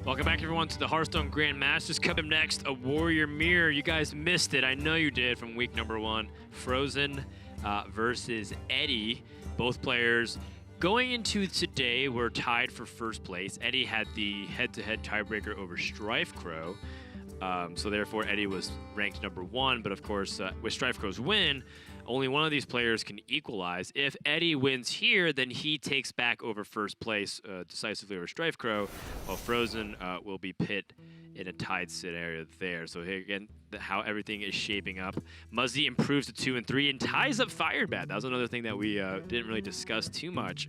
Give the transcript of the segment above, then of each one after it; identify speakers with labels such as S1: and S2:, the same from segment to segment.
S1: Welcome back, everyone, to the Hearthstone Grandmasters. Coming next, a Warrior Mirror. You guys missed it. I know you did from week number 1. Fr0zen versus Eddie. Both players going into today were tied for first place. Eddie had the head-to-head tiebreaker over StrifeCro. So therefore, Eddie was ranked number 1. But of course, with StrifeCro's win, only one of these players can equalize. If Eddie wins here, then he takes back over first place decisively over StrifeCro, while Fr0zen will be pit in a tied scenario there. So here again, how everything is shaping up. Muzzy improves to 2 and 3 and ties up Firebat. That was another thing that we didn't really discuss too much.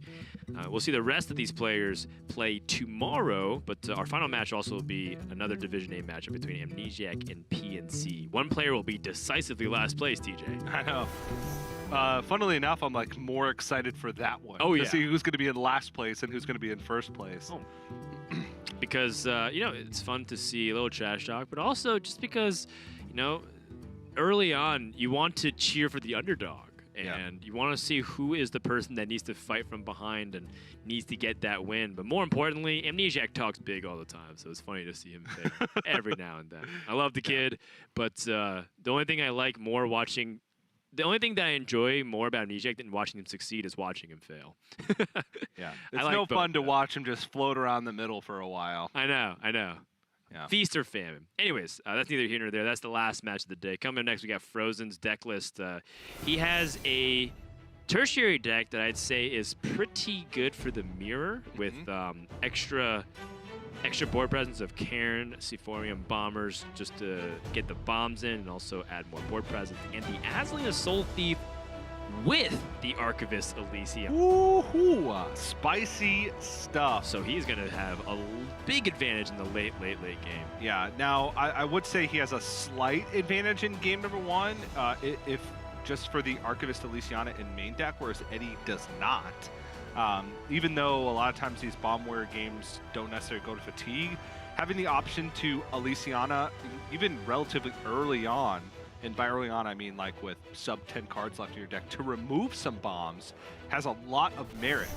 S1: We'll see the rest of these players play tomorrow, but our final match also will be another Division A matchup between Amnesiac and PNC. One player will be decisively last place, TJ.
S2: I know. Funnily enough, I'm like more excited for that one.
S1: Oh, yeah.
S2: To see who's going to be in last place and who's going to be in first place.
S1: Oh. Because, you know, it's fun to see a little trash talk, but also just because, you know, early on, you want to cheer for the underdog. And you want to see who is the person that needs to fight from behind and needs to get that win. But more importantly, Amnesiac talks big all the time, so it's funny to see him every now and then. I love the kid, but the only thing I like more watching... The only thing that I enjoy more about Amnesiac than watching him succeed is watching him fail.
S2: Yeah, it's no fun to watch him just float around the middle for a while.
S1: I know. Yeah. Feast or famine. Anyways, that's neither here nor there. That's the last match of the day. Coming up next, we got Fr0zen's deck list. He has a tertiary deck that I'd say is pretty good for the mirror with extra board presence of Cairn, Sephorium, Bombers, just to get the bombs in and also add more board presence. And the Azalina Soul Thief with the Archivist Elysium.
S2: Woohoo! Spicy stuff.
S1: So he's going to have a big advantage in the late game.
S2: Yeah, now I would say he has a slight advantage in game number 1 if just for the Archivist Elysiana in main deck, whereas Eddie does not. Even though a lot of times these bomb warrior games don't necessarily go to fatigue, having the option to Elysiana even relatively early on, and by early on I mean like with sub 10 cards left in your deck, to remove some bombs has a lot of merit.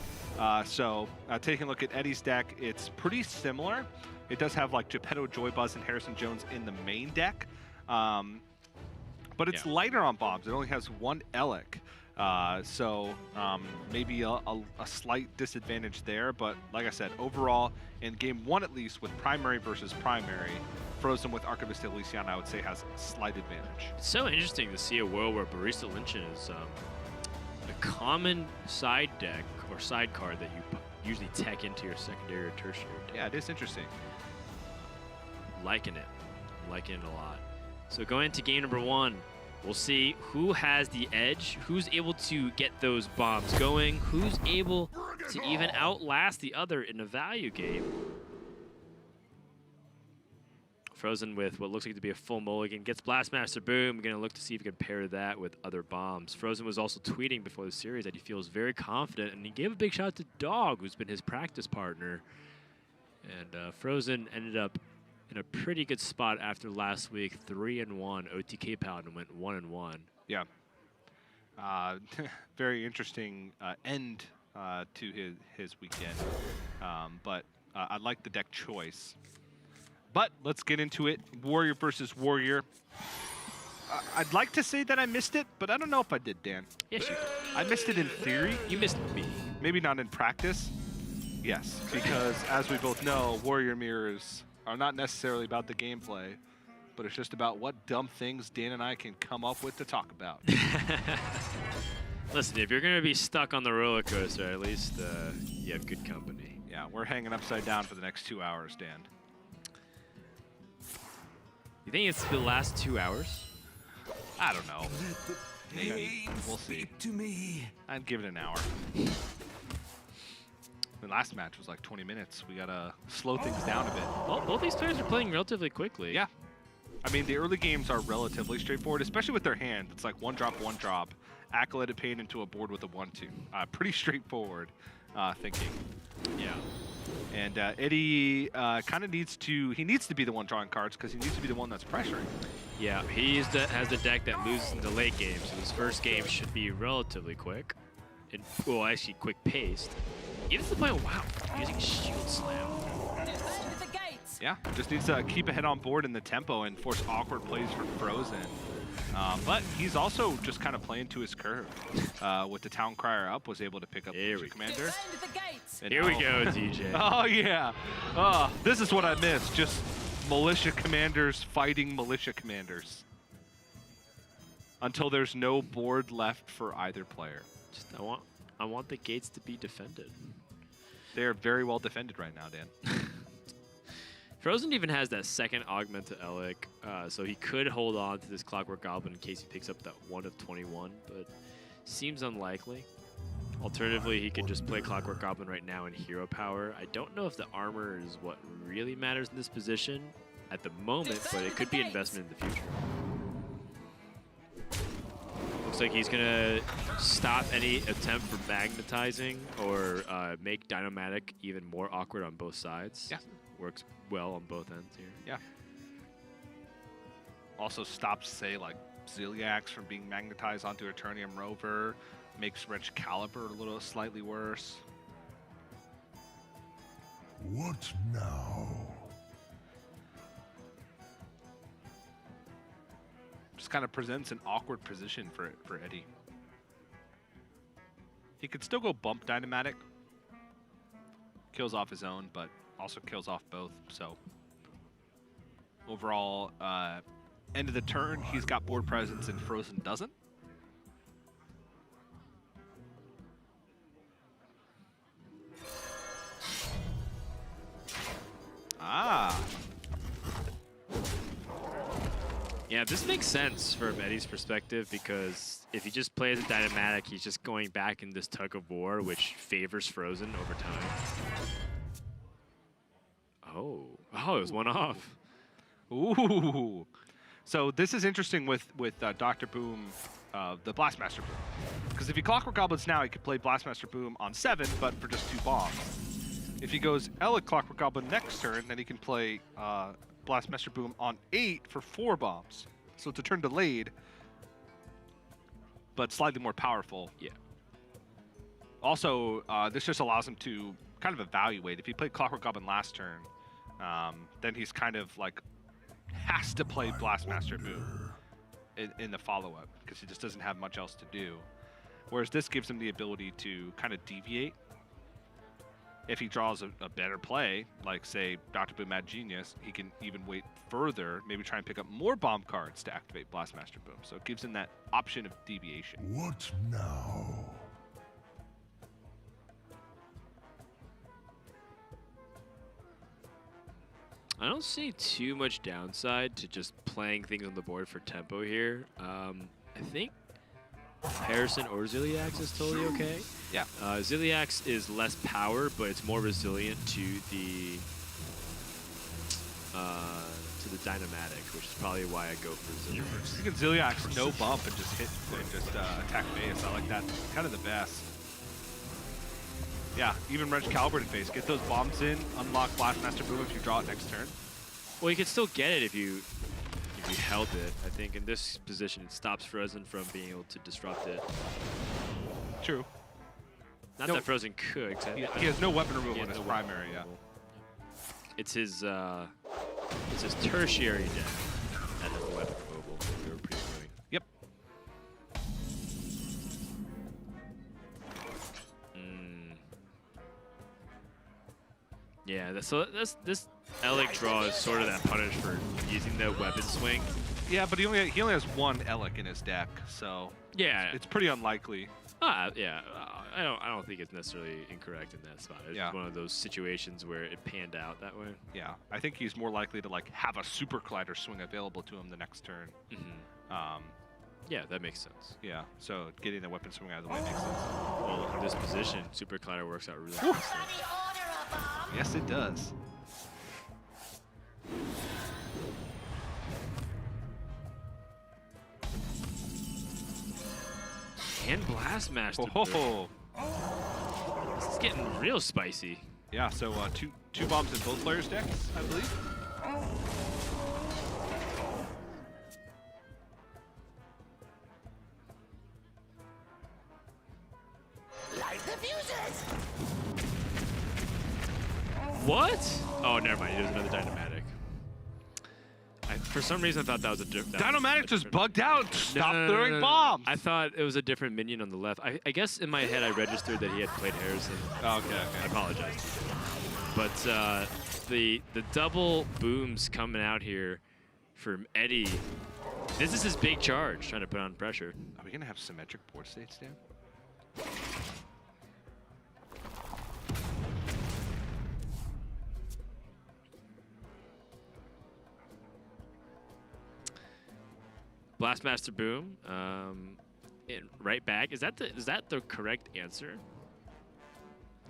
S2: So taking a look at Eddie's deck, it's pretty similar. It does have like Geppetto, Joybuzz, and Harrison Jones in the main deck, but it's lighter on bombs. It only has 1 Elec. So maybe a slight disadvantage there, but like I said, overall in game 1 at least, with primary versus primary, Fr0zen with Archivist Elysiana I would say has a slight advantage.
S1: It's so interesting to see a world where Barista Lynching is a common side deck or side card that you usually tech into your secondary or tertiary deck.
S2: Yeah, it is interesting.
S1: Liking it a lot. So going into game number 1, we'll see who has the edge, who's able to get those bombs going, who's able to even outlast the other in a value game. Fr0zen with what looks like to be a full mulligan, gets Blastmaster Boom. We're going to look to see if we can pair that with other bombs. Fr0zen was also tweeting before the series that he feels very confident, and he gave a big shout out to Dog, who's been his practice partner. And Fr0zen ended up in a pretty good spot after last week, 3-1. OTK Paladin went 1-1.
S2: Yeah. Very interesting end to his weekend. But I like the deck choice. But let's get into it. Warrior versus Warrior. I'd like to say that I missed it, but I don't know if I did, Dan.
S1: Yes, you did.
S2: I missed it in theory.
S1: You missed me.
S2: Maybe not in practice. Yes, because as we both know, Warrior Mirrors are not necessarily about the gameplay, but it's just about what dumb things Dan and I can come up with to talk about.
S1: Listen, if you're going to be stuck on the roller coaster, at least you have good company.
S2: Yeah, we're hanging upside down for the next 2 hours, Dan.
S1: You think it's the last 2 hours?
S2: I don't know. Maybe. We'll see.
S3: To me.
S2: I'd give it an hour. The last match was like 20 minutes. We gotta slow things down a bit.
S1: Well, both these players are playing relatively quickly.
S2: Yeah. I mean, the early games are relatively straightforward, especially with their hand. It's like one drop, Acolyte of Pain into a board with a 1/2. Pretty straightforward thinking.
S1: Yeah.
S2: And Eddie kind of needs to be the one drawing cards because he needs to be the one that's pressuring.
S1: Yeah, he has the deck that loses in the late game, so his first game should be relatively quick. And, well, actually quick paced. Even to the point, wow, using Shield Slam.
S4: Defend the gates.
S2: Yeah, just needs to keep ahead on board in the tempo and force awkward plays for Fr0zen. But he's also just kind of playing to his curve. With the Town Crier up, was able to pick up the Commander.
S1: Here we go, DJ.
S2: Oh, yeah. Oh, this is what I miss. Just militia commanders fighting militia commanders. Until there's no board left for either player.
S1: Just I want the gates to be defended.
S2: They are very well defended right now, Dan.
S1: Fr0zen even has that second augment to Elic, so he could hold on to this Clockwork Goblin in case he picks up that 1 of 21, but seems unlikely. Alternatively, he could just play Clockwork Goblin right now in hero power. I don't know if the armor is what really matters in this position at the moment, but it could be an investment in the future. Looks like he's gonna stop any attempt for magnetizing or make Dynomatic even more awkward on both sides.
S2: Yeah.
S1: Works well on both ends here.
S2: Yeah. Also stops, say, like Ziliax from being magnetized onto Eternium Rover. Makes Wrench Caliber a little slightly worse.
S3: What now?
S2: Just kind of presents an awkward position for Eddie. He could still go bump Dynomatic. Kills off his own, but also kills off both. So overall, end of the turn, he's got board presence and Fr0zen doesn't. Ah.
S1: Yeah, this makes sense from Eddie's perspective because if he just plays a Dynomatic, he's just going back in this tug of war, which favors Fr0zen over time. Oh, it was one off.
S2: Ooh. So this is interesting with Dr. Boom, the Blastmaster Boom. Because if he Clockwork Goblins now, he could play Blastmaster Boom on 7, but for just 2 bombs. If he goes Elic Clockwork Goblin next turn, then he can play Blastmaster Boom on 8 for 4 bombs. So it's a turn delayed, but slightly more powerful.
S1: Yeah.
S2: Also, this just allows him to kind of evaluate. If he played Clockwork Goblin last turn, then he's kind of like has to play Blastmaster Boom in the follow-up because he just doesn't have much else to do. Whereas this gives him the ability to kind of deviate. If he draws a better play, like, say, Dr. Boom Mad Genius, he can even wait further, maybe try and pick up more bomb cards to activate Blastmaster Boom. So it gives him that option of deviation.
S3: What now?
S1: I don't see too much downside to just playing things on the board for tempo here. I think Harrison or Ziliax is totally okay.
S2: Yeah.
S1: Ziliax is less power, but it's more resilient to the Dynomatic, which is probably why I go for Ziliax.
S2: You can Ziliax no bump and just hit and just attack base. I like that. Kind of the best. Yeah, even Wrench Caliber to face. Get those bombs in, unlock Blastmaster Boom if you draw it next turn.
S1: Well, you can still get it if you held it. I think in this position it stops Fr0zen from being able to disrupt it.
S2: True.
S1: Not that Fr0zen could.
S2: He has no weapon removal in his primary, yeah.
S1: It's his tertiary deck that has the weapon removal. We were previewing.
S2: Yep.
S1: Yeah, this Elic draw is sort of that punish for using the weapon swing.
S2: Yeah, but he only has one Elic in his deck, so
S1: yeah,
S2: it's pretty unlikely.
S1: Yeah, I don't think it's necessarily incorrect in that spot. It's one of those situations where it panned out that way.
S2: Yeah, I think he's more likely to like have a Super Collider swing available to him the next turn.
S1: Yeah, that makes sense.
S2: Yeah, so getting the weapon swing out of the way makes sense.
S1: Well, in this position, Super Collider works out really nicely.
S2: Yes, it does.
S1: And Blastmaster.
S2: Oh,
S1: this is getting real spicy.
S2: Yeah, so two bombs in both players' decks, I believe.
S1: What? Oh, never never mind. He does another Dynamatic. For some reason, I thought that was a different.
S2: Dynamatic just bugged out. Stop throwing bombs.
S1: I thought it was a different minion on the left. I guess in my head, I registered that he had played Harrison.
S2: Oh, okay.
S1: I apologize. But the double booms coming out here from Eddie. This is his big charge, trying to put on pressure.
S2: Are we going to have symmetric board states, Dan?
S1: Blastmaster Boom, right back. Is that the correct answer?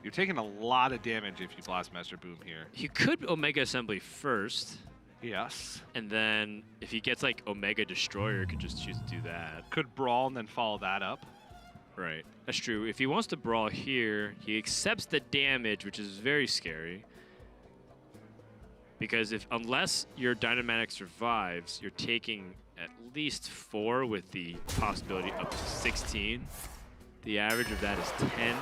S2: You're taking a lot of damage if you Blastmaster Boom here.
S1: He could Omega Assembly first.
S2: Yes.
S1: And then if he gets like Omega Destroyer, he could just choose to do that.
S2: Could Brawl and then follow that up.
S1: Right. That's true. If he wants to Brawl here, he accepts the damage, which is very scary. Because unless your Dynamatic survives, you're taking at least 4 with the possibility up to 16. The average of that is 10.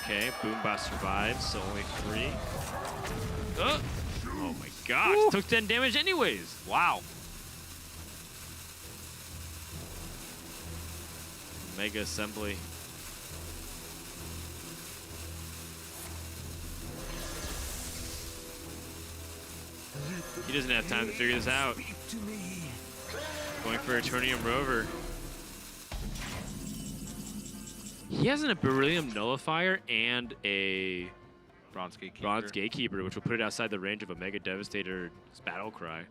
S1: Okay, Boomba survives, so only 3. Oh my gosh,
S2: Woo.
S1: took 10 damage anyways.
S2: Wow.
S1: Mega Assembly. He doesn't have time to figure this out. Going for Eternium Rover. He has a Beryllium Nullifier and a
S2: Bronze Gatekeeper.
S1: Bronze Gatekeeper, which will put it outside the range of a Mega Devastator's Battle Cry.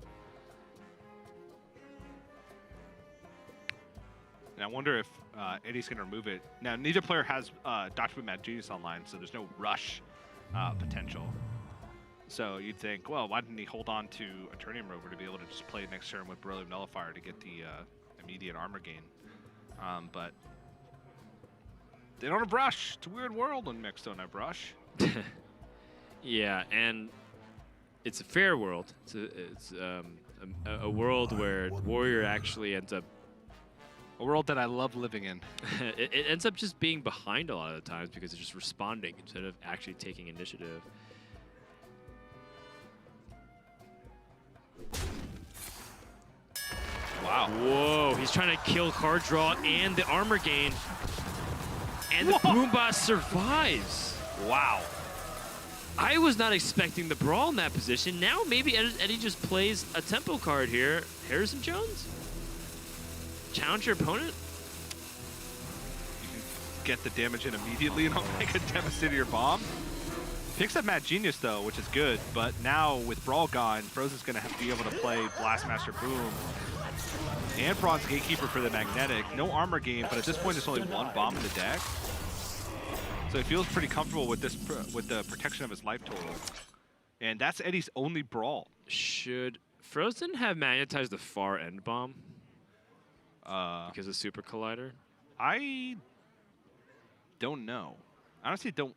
S2: And I wonder if Eddie's going to remove it. Now, neither player has Dr. Boom Mad Genius online, so there's no rush potential. So you'd think, well, why didn't he hold on to Eternium Rover to be able to just play next turn with Beryllium Nullifier to get the immediate armor gain? But they don't have rush. It's a weird world when mechs don't have rush.
S1: Yeah, and it's a fair world. It's a world where Warrior actually ends up.
S2: A world that I love living in.
S1: It ends up just being behind a lot of the times because it's just responding instead of actually taking initiative.
S2: Wow.
S1: Whoa, he's trying to kill card draw and the armor gain. And the Boomba survives.
S2: Wow.
S1: I was not expecting the Brawl in that position. Now maybe Eddie just plays a tempo card here. Harrison Jones? Challenge your opponent?
S2: You can get the damage in immediately and Omega Devastate your bomb. Picks up Mad Genius though, which is good, but now with Brawl gone, Fr0zen's going to have to be able to play Blastmaster Boom and Bronze Gatekeeper for the Magnetic. No armor gain, but at this point there's only 1 bomb in the deck. So he feels pretty comfortable with this, with the protection of his life total. And that's Eddie's only Brawl.
S1: Should Fr0zen have magnetized the far end bomb? Because of Super Collider?
S2: I don't know. Honestly, don't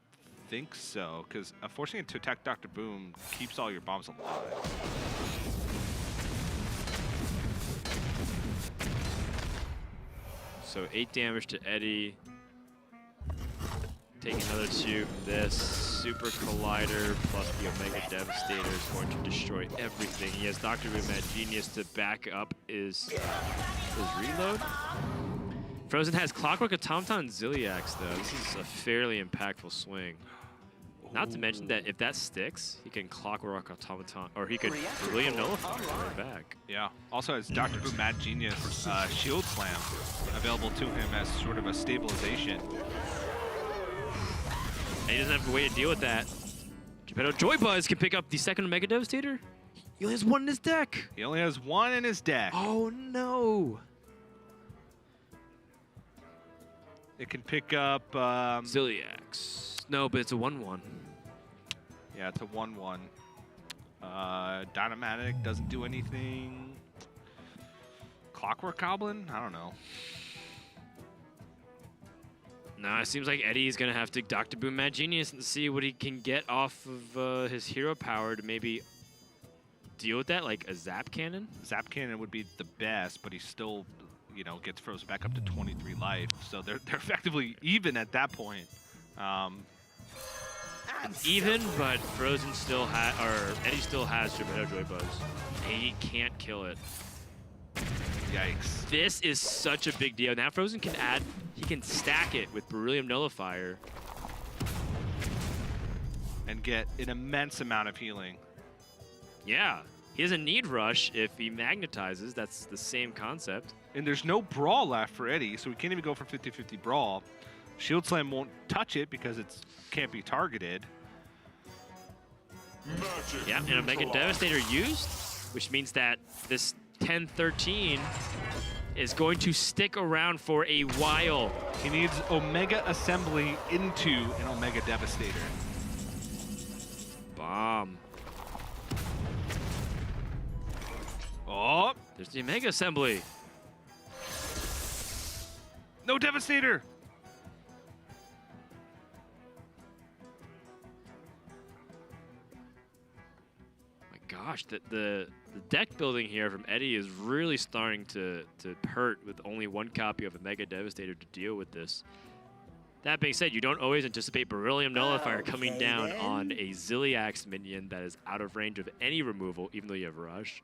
S2: think so, because forcing it to attack Dr. Boom keeps all your bombs alive.
S1: So 8 damage to Eddie. Take another 2 from this. Super Collider plus the Omega Devastator is going to destroy everything. He has Dr. Boom Mad Genius to back up his reload. Fr0zen has Clockwork Automaton and Ziliax though. This is a fairly impactful swing. Not to mention that if that sticks, he can Clockwork Automaton, or he could Beryllium Nullify right back.
S2: Yeah. Also has Dr. Boom Mad Genius Shield Slam available to him as sort of a stabilization.
S1: And he doesn't have to wait to deal with that. Geppetto Joy Buzz can pick up the second Omega Devastator. He only has 1 in his deck.
S2: He only has 1 in his deck.
S1: Oh no.
S2: It can pick up
S1: Ziliax. No, but it's a 1/1.
S2: Yeah, it's a 1/1. Dynamatic doesn't do anything. Clockwork Goblin? I don't know.
S1: No, it seems like Eddie's going to have to Dr. Boom Mad Genius and see what he can get off of his hero power to maybe deal with that, like a Zap Cannon.
S2: Zap Cannon would be the best, but he's still, you know, gets Fr0zen back up to 23 life. So they're effectively even at that point.
S1: Even, but Fr0zen still has, or Eddie still has Geppetto Joy Buzz. He can't kill it.
S2: Yikes.
S1: This is such a big deal. Now Fr0zen can add, he can stack it with Beryllium Nullifier.
S2: And get an immense amount of healing.
S1: Yeah, he doesn't need Rush if he magnetizes. That's the same concept.
S2: And there's no Brawl left for Eddie, so we can't even go for 50-50 Brawl. Shield Slam won't touch it because it can't be targeted.
S1: Yeah, and Omega Devastator used, which means that this 10-13 is going to stick around for a while.
S2: He needs Omega Assembly into an Omega Devastator.
S1: Bomb.
S2: Oh!
S1: There's the Omega Assembly.
S2: No Devastator!
S1: My gosh, the deck building here from Eddie is really starting to hurt with only one copy of Omega Devastator to deal with this. That being said, you don't always anticipate Beryllium Nullifier coming down on a Zilliax minion that is out of range of any removal, even though you have Rush.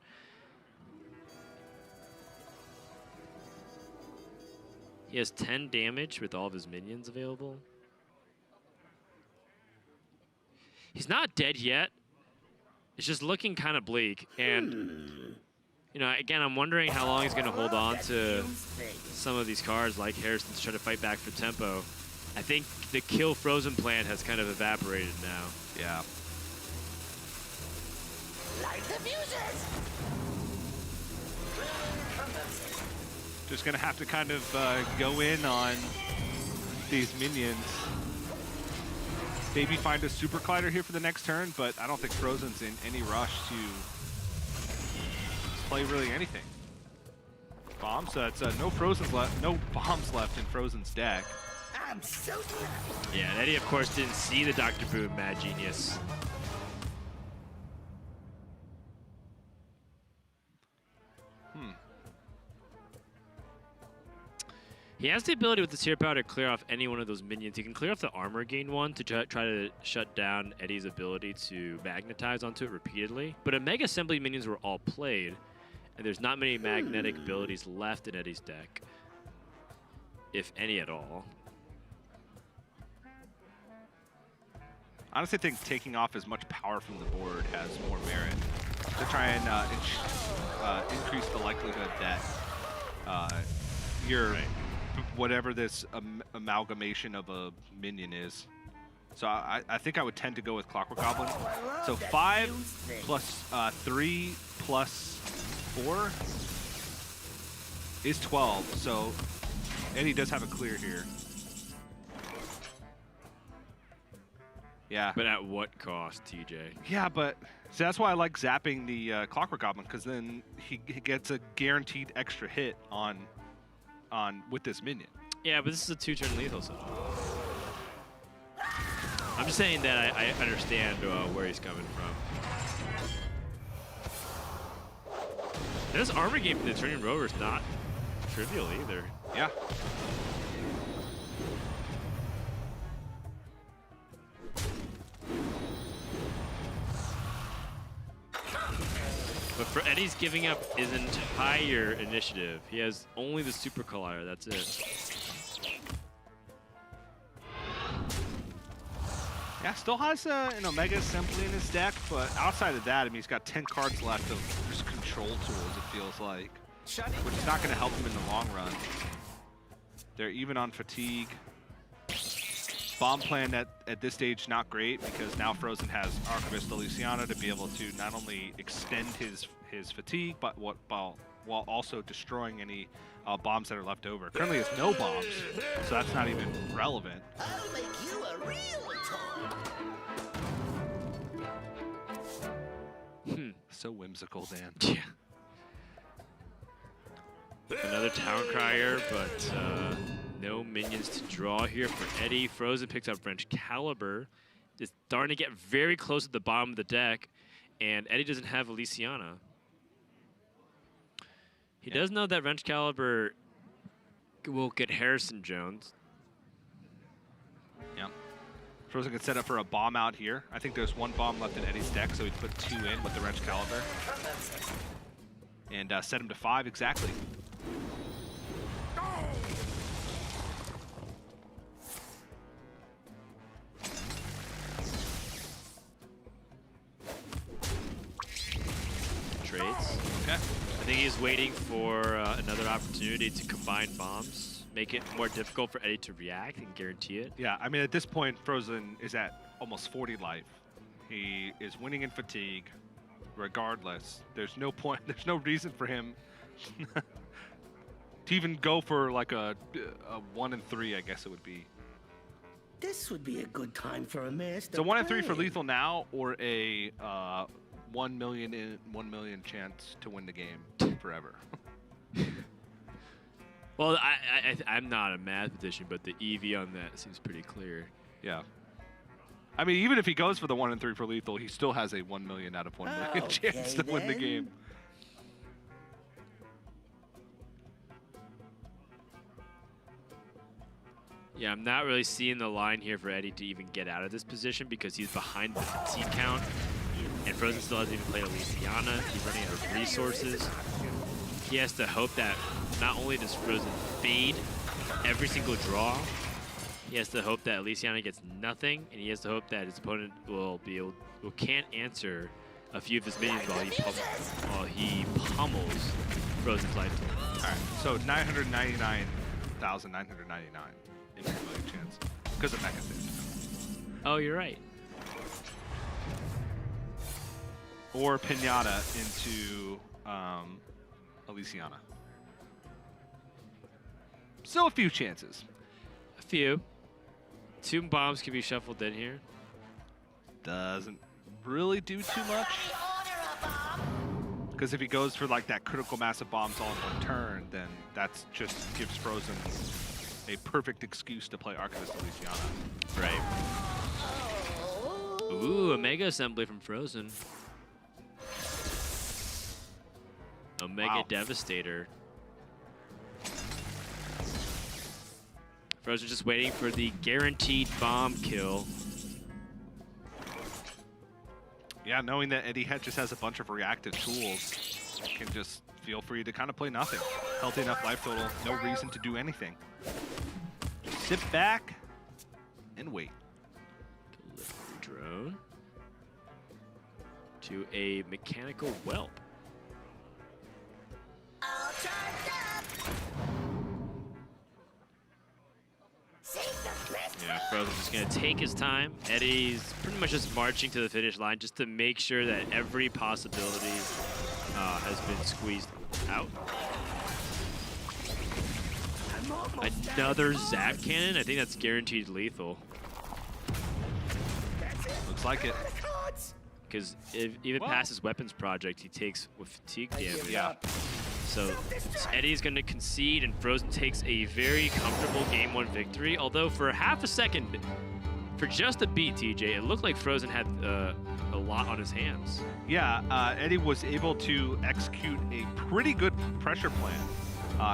S1: He has 10 damage with all of his minions available. He's not dead yet. It's just looking kind of bleak. And, you know, again, I'm wondering how long he's going to hold on to some of these cards like Harrison to try to fight back for tempo. I think the kill Fr0zen plan has kind of evaporated now.
S2: Yeah.
S4: Light the fuses!
S2: Just gonna have to kind of go in on these minions. Maybe find a Super Collider here for the next turn, but I don't think Fr0zen's in any rush to play really anything. Bombs, so it's no Fr0zen's left, no bombs left in Fr0zen's deck.
S4: I'm so glad.
S1: Yeah, and Eddie, of course, didn't see the Dr. Boom Mad Genius. He has the ability with the Seer Power to clear off any one of those minions. He can clear off the armor gain one to try to shut down Eddie's ability to magnetize onto it repeatedly. But Omega Assembly minions were all played, and there's not many magnetic abilities left in Eddie's deck, if any at all.
S2: Honestly, I think taking off as much power from the board has more merit to try and increase the likelihood that your whatever this amalgamation of a minion is. So I think I would tend to go with Clockwork Goblin. So 5 plus 3 plus 4 is 12. So Eddie does have a clear here. Yeah.
S1: But at what cost, TJ?
S2: Yeah, but so that's why I like zapping the Clockwork Goblin, because then he gets a guaranteed extra hit on with this minion.
S1: Yeah, but this is a 2-turn lethal situation. I'm just saying that I understand where he's coming from. And this armor game from the Turning Rover is not trivial either.
S2: Yeah.
S1: But for Eddie's giving up his entire initiative. He has only the Super Collider, that's it.
S2: Yeah, still has an Omega Assembly in his deck, but outside of that, I mean, he's got 10 cards left of just control tools, it feels like. Which is not going to help him in the long run. They're even on fatigue. Bomb plan at this stage not great, because now Fr0zen has Archivist Elysiana to be able to not only extend his fatigue, but while also destroying any bombs that are left over. Currently has no bombs, so that's not even relevant.
S4: I'll make you a real toy.
S2: So whimsical, Dan.
S1: Yeah. Another Town Crier, but no minions to draw here for Eddie. Fr0zen picks up Wrench Caliber. Just starting to get very close at the bottom of the deck, and Eddie doesn't have Elysiana. He does know that Wrench Caliber We'll get Harrison Jones.
S2: Yeah. Fr0zen could set up for a bomb out here. I think there's one bomb left in Eddie's deck, so he'd put 2 in with the Wrench Caliber. And set him to 5 exactly.
S1: Trades.
S2: Okay.
S1: I think he's waiting for another opportunity to combine bombs, make it more difficult for Eddie to react and guarantee it.
S2: Yeah, I mean, at this point, Fr0zen is at almost 40 life. He is winning in fatigue, regardless. There's no point, there's no reason for him to even go for like a 1 and 3, I guess it would be.
S4: This would be a good time for a master.
S2: So 1 and 3 for lethal now, or a 1 million chance to win the game forever.
S1: Well, I'm not a mathematician, but the EV on that seems pretty clear.
S2: Yeah. I mean, even if he goes for the 1 and 3 for lethal, he still has a 1 million out of 1 million chance to win the game.
S1: Yeah, I'm not really seeing the line here for Eddie to even get out of this position because he's behind the fatigue count. And Fr0zen still hasn't even played Elysiana. He's running out of resources. He has to hope that not only does Fr0zen fade every single draw, he has to hope that Elysiana gets nothing, and he has to hope that his opponent can't answer a few of his minions while he pummels Fr0zen's life total.
S2: All right, so 999,999 in 1 million chance because of Mecha Stage.
S1: Oh, you're right.
S2: Or Pinata into Elysiana. Still a few chances.
S1: A few. 2 bombs can be shuffled in here.
S2: Doesn't really do too much. Because if he goes for like that critical mass of bombs all in 1 turn, then that's just gives Fr0zen a perfect excuse to play Archivist Elysiana.
S1: Right. Ooh, a Mega Assembly from Fr0zen. Omega Devastator. Fr0zen just waiting for the guaranteed bomb kill.
S2: Yeah, knowing that Eddie just has a bunch of reactive tools, can just feel free to kind of play nothing. Healthy enough life total, no reason to do anything. Sit back and wait.
S1: Delivery drone to a mechanical whelp. Yeah, Fr0zen's just gonna take his time. Eddie's pretty much just marching to the finish line just to make sure that every possibility has been squeezed out. Another Zap Cannon? I think that's guaranteed lethal.
S2: Looks like it.
S1: Because even past his weapons project, he takes with fatigue damage.
S2: Yeah.
S1: So Eddie's going to concede, and Fr0zen takes a very comfortable Game 1 victory. Although for half a second, for just a beat, TJ, it looked like Fr0zen had a lot on his hands.
S2: Yeah, Eddie was able to execute a pretty good pressure plan.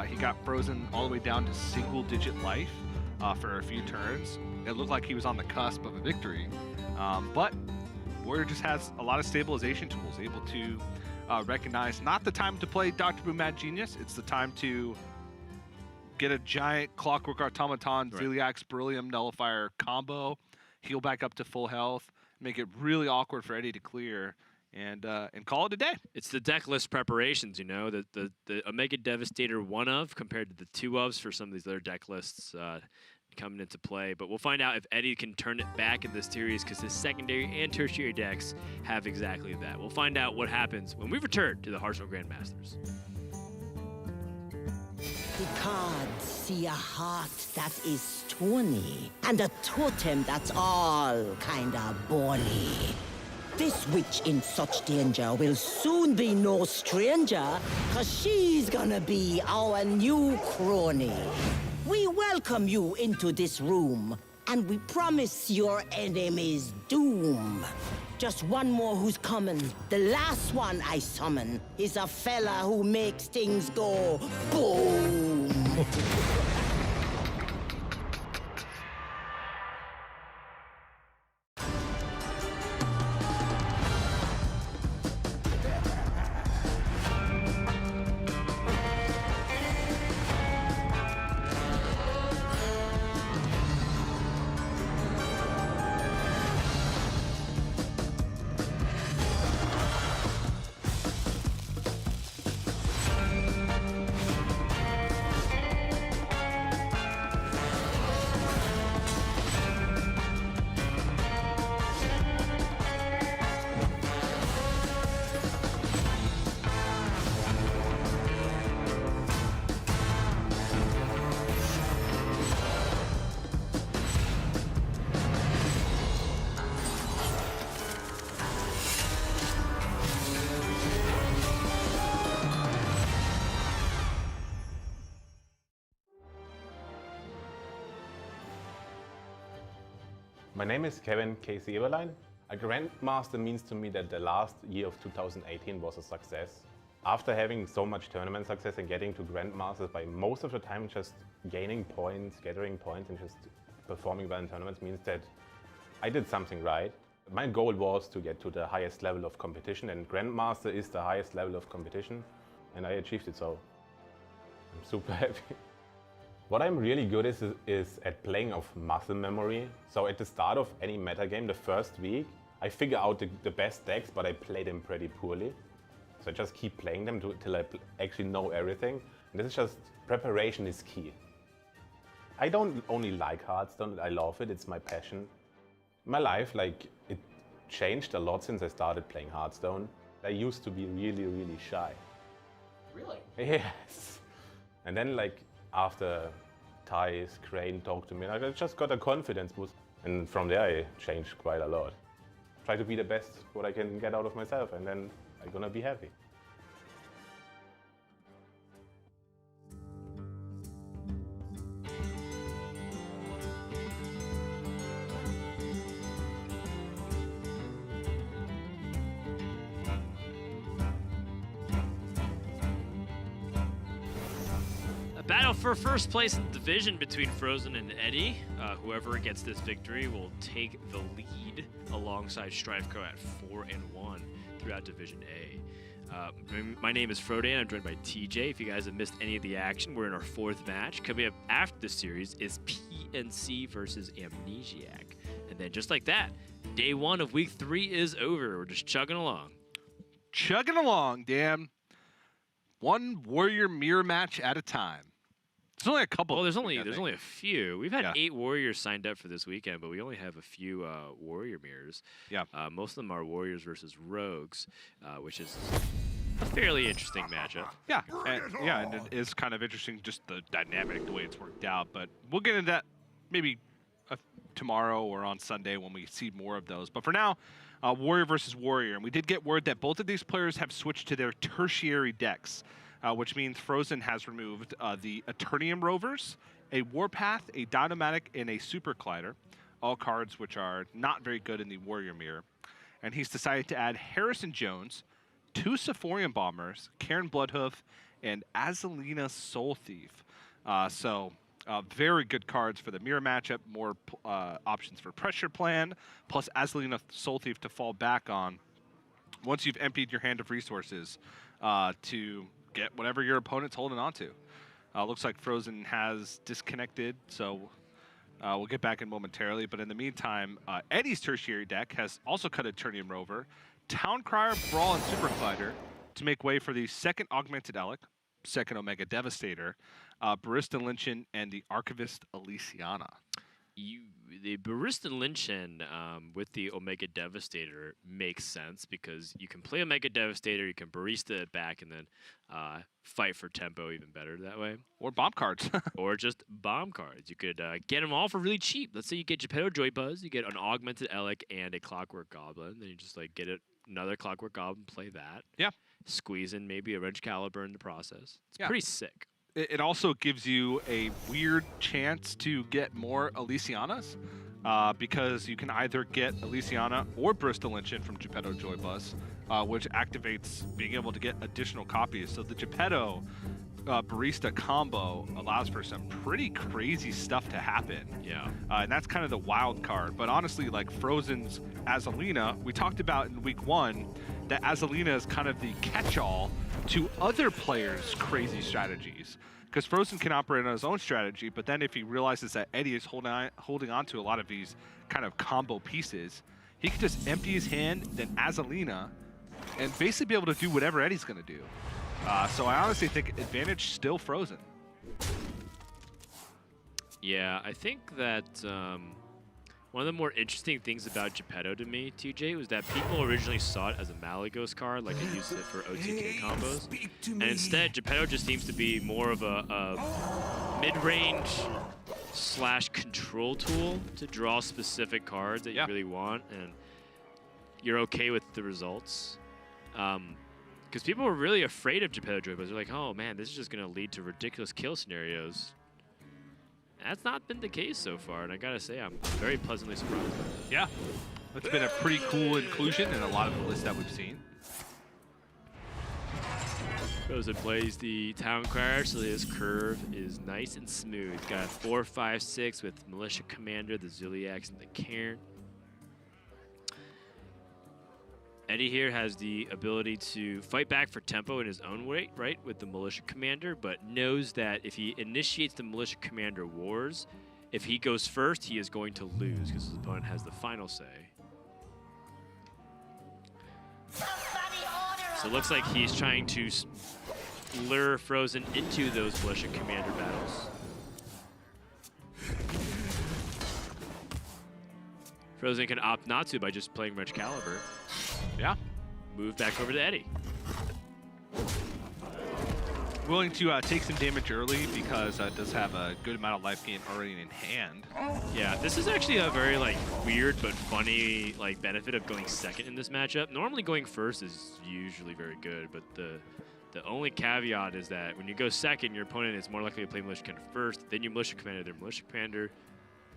S2: He got Fr0zen all the way down to single-digit life for a few turns. It looked like he was on the cusp of a victory, but Warrior just has a lot of stabilization tools, able to recognize not the time to play Dr. Boom Mad Genius, it's the time to get a giant Clockwork Automaton, Zeliax Beryllium Nullifier combo, heal back up to full health, make it really awkward for Eddie to clear, and call it a day.
S1: It's the deck list preparations, you know, the Omega Devastator 1-of compared to the 2-ofs for some of these other deck lists coming into play. But we'll find out if Eddie can turn it back in this series because his secondary and tertiary decks have exactly that. We'll find out what happens when we return to the Hearthstone Grandmasters.
S5: The cards see a heart that is stony and a totem that's all kinda bony. This witch in such danger will soon be no stranger, 'cause she's gonna be our new crony. We welcome you into this room, and we promise your enemy's doom. Just one more who's coming. The last one I summon is a fella who makes things go boom.
S6: My name is Kevin Casey Eberlein. A Grandmaster means to me that the last year of 2018 was a success. After having so much tournament success and getting to Grandmasters by most of the time just gaining points, gathering points and just performing well in tournaments means that I did something right. My goal was to get to the highest level of competition, and Grandmaster is the highest level of competition, and I achieved it, so I'm super happy. What I'm really good is at playing of muscle memory. So at the start of any meta game, the first week, I figure out the best decks, but I play them pretty poorly. So I just keep playing them till I actually know everything. And this is just, preparation is key. I don't only like Hearthstone, I love it, it's my passion. My life, like, it changed a lot since I started playing Hearthstone. I used to be really, really shy.
S1: Really?
S6: Yes. And then, like, after Thais, Crane talked to me, I just got a confidence boost. And from there, I changed quite a lot. Try to be the best what I can get out of myself, and then I'm gonna be happy.
S1: Battle for first place in the division between Fr0zen and Eddie. Whoever gets this victory will take the lead alongside Strifeco at 4-1 throughout Division A. My name is Fr0zen. I'm joined by TJ. If you guys have missed any of the action, we're in our 4th match. Coming up after this series is PNC versus Amnesiac. And then just like that, day 1 of week 3 is over. We're just chugging along.
S2: Chugging along, damn. One Warrior Mirror match at a time. There's only a couple.
S1: Well, there's only a few. We've had 8 Warriors signed up for this weekend, but we only have a few Warrior mirrors.
S2: Yeah.
S1: Most of them are Warriors versus Rogues, which is a fairly interesting matchup.
S2: Yeah, and it is kind of interesting, just the dynamic, the way it's worked out. But we'll get into that maybe tomorrow or on Sunday when we see more of those. But for now, Warrior versus Warrior, and we did get word that both of these players have switched to their tertiary decks. Which means Fr0zen has removed the Eternium Rovers, a Warpath, a Dynamatic, and a Super Collider, all cards which are not very good in the Warrior Mirror. And he's decided to add Harrison Jones, 2 Sephorian Bombers, Karen Bloodhoof, and Azalina Soul Thief. Very good cards for the Mirror matchup, more options for Pressure Plan, plus Azalina Soul Thief to fall back on once you've emptied your hand of resources to get whatever your opponent's holding on to. Looks like Fr0zen has disconnected, so we'll get back in momentarily. But in the meantime, Eddie's tertiary deck has also cut Eternium Rover, Town Crier, Brawl, and Super Collider to make way for the 2nd Augmented Elec, 2nd Omega Devastator, Barista Lynchin, and the Archivist Elysiana.
S1: The Barista Lynchin with the Omega Devastator makes sense because you can play Omega Devastator, you can Barista it back, and then fight for tempo even better that way.
S2: Or bomb cards.
S1: Or just bomb cards. You could get them all for really cheap. Let's say you get Geppetto Joy Buzz, you get an Augmented Elec and a Clockwork Goblin. Then you just like get another Clockwork Goblin, play that.
S2: Yeah.
S1: Squeeze in maybe a Wrench Caliber in the process. It's pretty sick.
S2: It also gives you a weird chance to get more Elysianas because you can either get Elysiana or Barista Lynchin from Geppetto Joy Buzz, which activates being able to get additional copies. So the Geppetto Barista combo allows for some pretty crazy stuff to happen.
S1: Yeah.
S2: And that's kind of the wild card. But honestly, like Fr0zen's Azalina, we talked about in week 1 that Azalina is kind of the catch-all to other players' crazy strategies. Because Fr0zen can operate on his own strategy, but then if he realizes that Eddie is holding on to a lot of these kind of combo pieces, he can just empty his hand, then Azalina, and basically be able to do whatever Eddie's going to do. So I honestly think advantage still Fr0zen.
S1: Yeah, I think that one of the more interesting things about Geppetto to me, TJ, was that people originally saw it as a Malagos card, like it used it for OTK combos. And instead, Geppetto just seems to be more of a mid-range / control tool to draw specific cards that you really want, and you're okay with the results. Because people were really afraid of Geppetto Joy Buzz. They're like, oh man, this is just going to lead to ridiculous kill scenarios. That's not been the case so far, and I gotta say, I'm very pleasantly surprised.
S2: Yeah, it's been a pretty cool inclusion in a lot of the lists that we've seen.
S1: Fr0zen plays the Town Crier, so his curve is nice and smooth. He's got 4, 5, 6 with Militia Commander, the Ziliax, and the Cairn. Eddie here has the ability to fight back for tempo in his own way, right, with the Militia Commander, but knows that if he initiates the Militia Commander wars, if he goes first, he is going to lose because his opponent has the final say. So it looks like he's trying to lure Fr0zen into those Militia Commander battles. Fr0zen can opt not to by just playing Wrench Caliber.
S2: Yeah.
S1: Move back over to Eddie.
S2: Willing to take some damage early because it does have a good amount of life gain already in hand.
S1: Yeah, this is actually a very weird but funny benefit of going second in this matchup. Normally going first is usually very good, but the only caveat is that when you go second, your opponent is more likely to play Militia Commander first, then you Militia Commander their Militia Commander,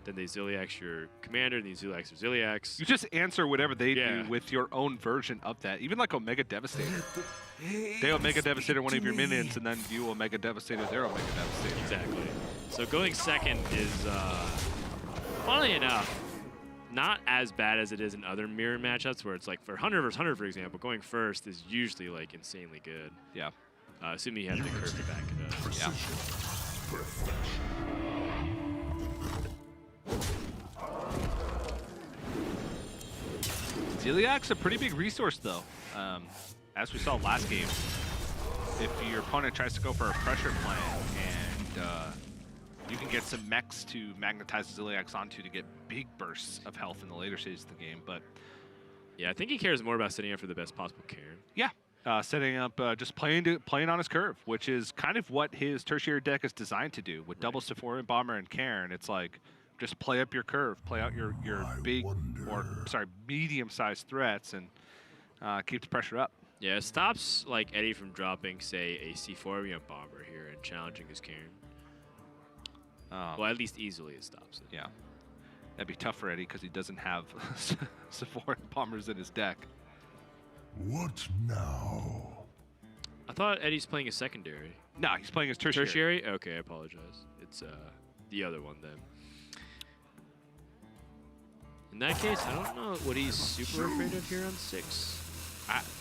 S1: then they Ziliax your Commander, and then you Ziliax your Ziliax.
S2: You just answer whatever they do with your own version of that. Even like Omega Devastator. They Omega Devastator one of your minions, and then you Omega Devastator their Omega Devastator.
S1: Exactly. So going second is, funnily enough, not as bad as it is in other mirror matchups where it's like for 100 versus 100, for example, going first is usually insanely good.
S2: Yeah.
S1: Assuming you have the curve to back it up.
S2: Yeah. Ziliax a pretty big resource though. As we saw last game, if your opponent tries to go for a pressure plan and you can get some mechs to magnetize Ziliax onto to get big bursts of health in the later stages of the game, but
S1: yeah, I think he cares more about setting up for the best possible Cairn.
S2: Yeah, setting up, just playing on his curve, which is kind of what his tertiary deck is designed to do. With double Sephora Bomber and Cairn, it's like, just play up your curve, play out your big, or sorry, medium-sized threats, and keep the pressure up.
S1: Yeah, it stops Eddie from dropping, say, a C4 Bomber here and challenging his Cairn. Well, at least easily it stops it.
S2: Yeah, that'd be tough for Eddie because he doesn't have Sephora Bombers in his deck.
S3: What now?
S1: I thought Eddie's playing a secondary.
S2: No, he's playing his tertiary.
S1: Tertiary? Okay, I apologize. It's the other one then. In that case, I don't know what he's super afraid of here on 6.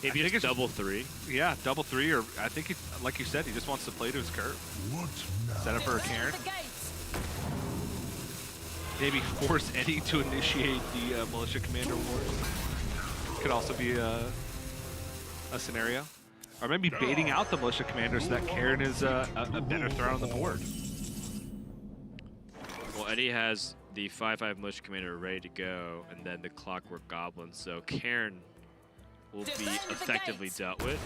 S1: Maybe it's double 3.
S2: Yeah, double 3, or I think it's like you said, he just wants to play to his curve.
S3: What now?
S2: Set up for a Cairn. Maybe force Eddie to initiate the Militia Commander war. Could also be a scenario. Or maybe baiting out the Militia Commander so that Cairn is a better threat on the board.
S1: Well, Eddie has the 5/5 Militia Commander ready to go, and then the Clockwork Goblin, so Cairn will be effectively dealt with.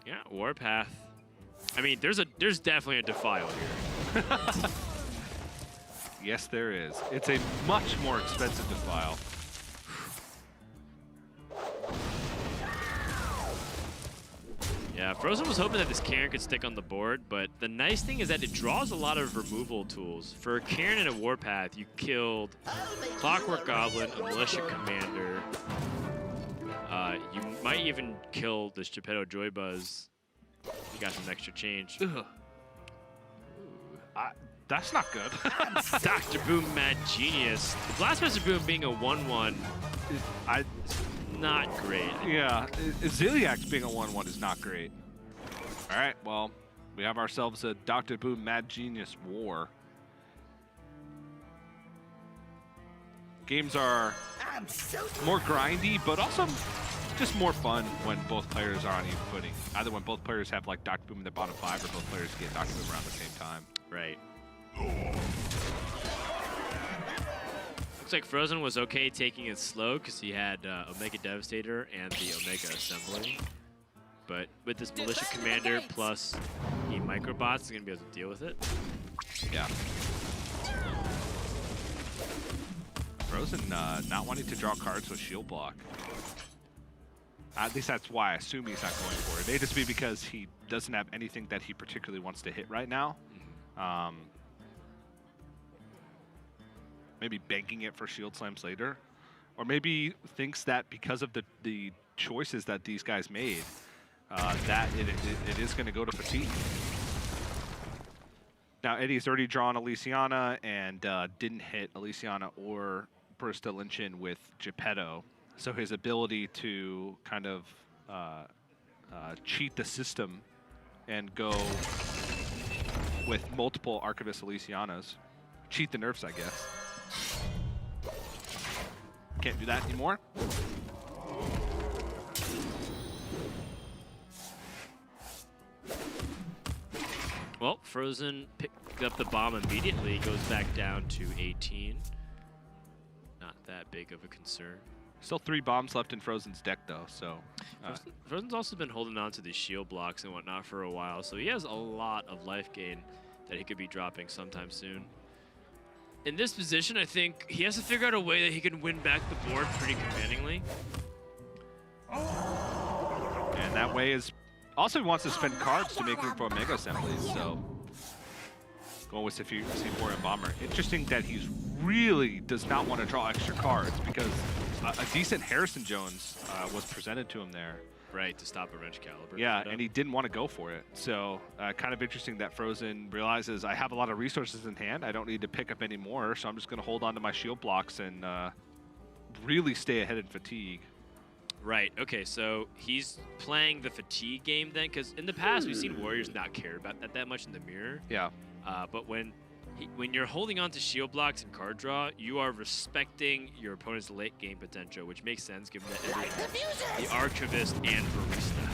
S1: Yeah, Warpath. I mean, there's definitely a Defile here.
S2: Yes, there is. It's a much more expensive Defile.
S1: Yeah, Fr0zen was hoping that this Cairn could stick on the board, but the nice thing is that it draws a lot of removal tools. For a Cairn and a Warpath, you killed Clockwork Goblin, a Militia Commander. You might even kill this Geppetto Joybuzz. You got some extra change.
S2: Ugh. That's not good.
S1: Dr. Boom Mad Genius. The Blastmaster Boom being a 1/1 is not great.
S2: Yeah, Ziliax being a 1/1 is not great. All right, well, we have ourselves a Dr. Boom Mad Genius war. Games are more grindy, but also just more fun when both players are on even footing. Either when both players have like Dr. Boom in the bottom 5, or both players get Dr. Boom around the same time.
S1: Right. Looks like Fr0zen was okay taking it slow because he had Omega Devastator and the Omega Assembly. But with this Militia Commander, plus he microbots is going to be able to deal with it.
S2: Yeah. Fr0zen not wanting to draw cards with shield block. At least that's why I assume he's not going for it. It may just be because he doesn't have anything that he particularly wants to hit right now. Maybe banking it for shield slams later. Or maybe thinks that because of the choices that these guys made, that it is going to go to fatigue. Now, Eddie's already drawn Elysiana and didn't hit Elysiana or Bursta Lynchin with Geppetto. So his ability to kind of cheat the system and go with multiple Archivist Elysianas. Cheat the nerfs, I guess. Can't do that anymore.
S1: Well, Fr0zen picked up the bomb immediately, goes back down to 18. Not that big of a concern.
S2: Still 3 bombs left in Fr0zen's deck, though, so...
S1: Fr0zen's also been holding on to these shield blocks and whatnot for a while, so he has a lot of life gain that he could be dropping sometime soon. In this position, I think he has to figure out a way that he can win back the board pretty commandingly.
S2: And that way is... Also, he wants to spend cards to make room for Omega Assemblies, so... Going with C4 and Bomber. Interesting that he's really does not want to draw extra cards because a decent Harrison Jones was presented to him there.
S1: Right, to stop a Wrench Caliber.
S2: Yeah, and he didn't want to go for it. So kind of interesting that Fr0zen realizes I have a lot of resources in hand. I don't need to pick up any more, so I'm just going to hold on to my shield blocks and really stay ahead in fatigue.
S1: Right, okay, so he's playing the fatigue game then, because in the past we've seen Warriors not care about that much in the mirror.
S2: Yeah.
S1: But when you're holding on to shield blocks and card draw, you are respecting your opponent's late game potential, which makes sense given that it is the Archivist and Barista.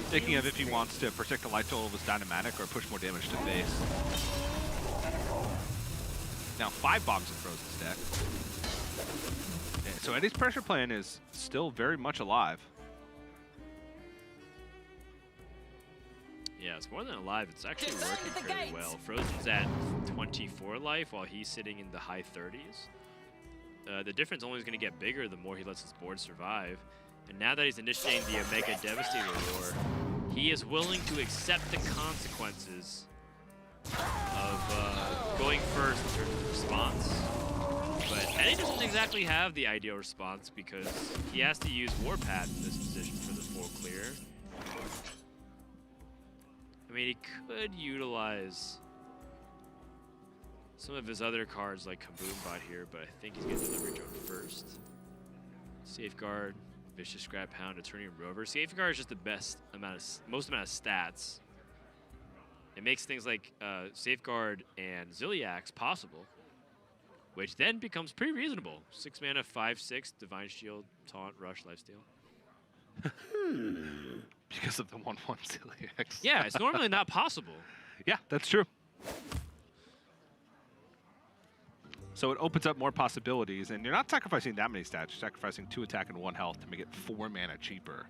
S2: Thinking of if he wants to protect the life total of his Dynamatic or push more damage to face. Now 5 bombs in Fr0zen's deck. Okay, so Eddie's pressure plan is still very much alive.
S1: Yeah, it's more than alive. It's actually working very well. Fr0zen's at 24 life while he's sitting in the high 30s. The difference only is going to get bigger the more he lets his board survive. And now that he's initiating the Omega Devastator War, he is willing to accept the consequences of going first in terms of response. But Eddie doesn't exactly have the ideal response because he has to use Warpath in this position for the full clear. I mean, he could utilize some of his other cards like Kaboombot here, but I think he's going to deliver Drone first. Safeguard. Vicious Scrap Hound, Eternium Rover. Safeguard is just the most amount of stats. It makes things like Safeguard and Zilliax possible, which then becomes pretty reasonable. 6 mana, 5/6, Divine Shield, Taunt, Rush, Lifesteal.
S2: Because of the 1/1 Zilliax.
S1: Yeah, it's normally not possible.
S2: Yeah, that's true. So it opens up more possibilities, and you're not sacrificing that many stats. You're sacrificing 2 attack and 1 health to make it 4 mana cheaper.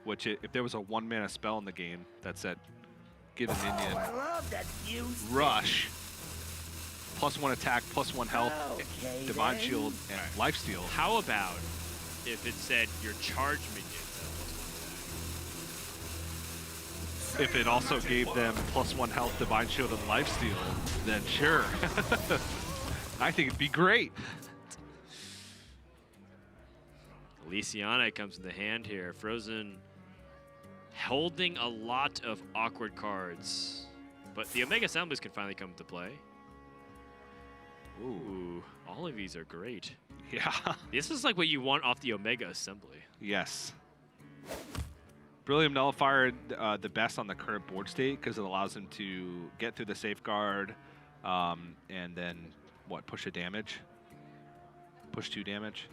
S2: Which, if there was a 1 mana spell in the game that said, give a minion rush, +1 attack, +1 health, Divine Shield, and Lifesteal.
S1: How about if it said your charge minions?
S2: If it also gave them +1 health, Divine Shield, and Lifesteal, then sure. I think it'd be great.
S1: Elysiana comes in the hand here. Fr0zen holding a lot of awkward cards. But the Omega Assemblies can finally come into play. Ooh, all of these are great.
S2: Yeah.
S1: This is like what you want off the Omega Assembly.
S2: Yes. Beryllium Nullifier, the best on the current board state because it allows him to get through the Safeguard and then, what, push a damage? Push 2 damage?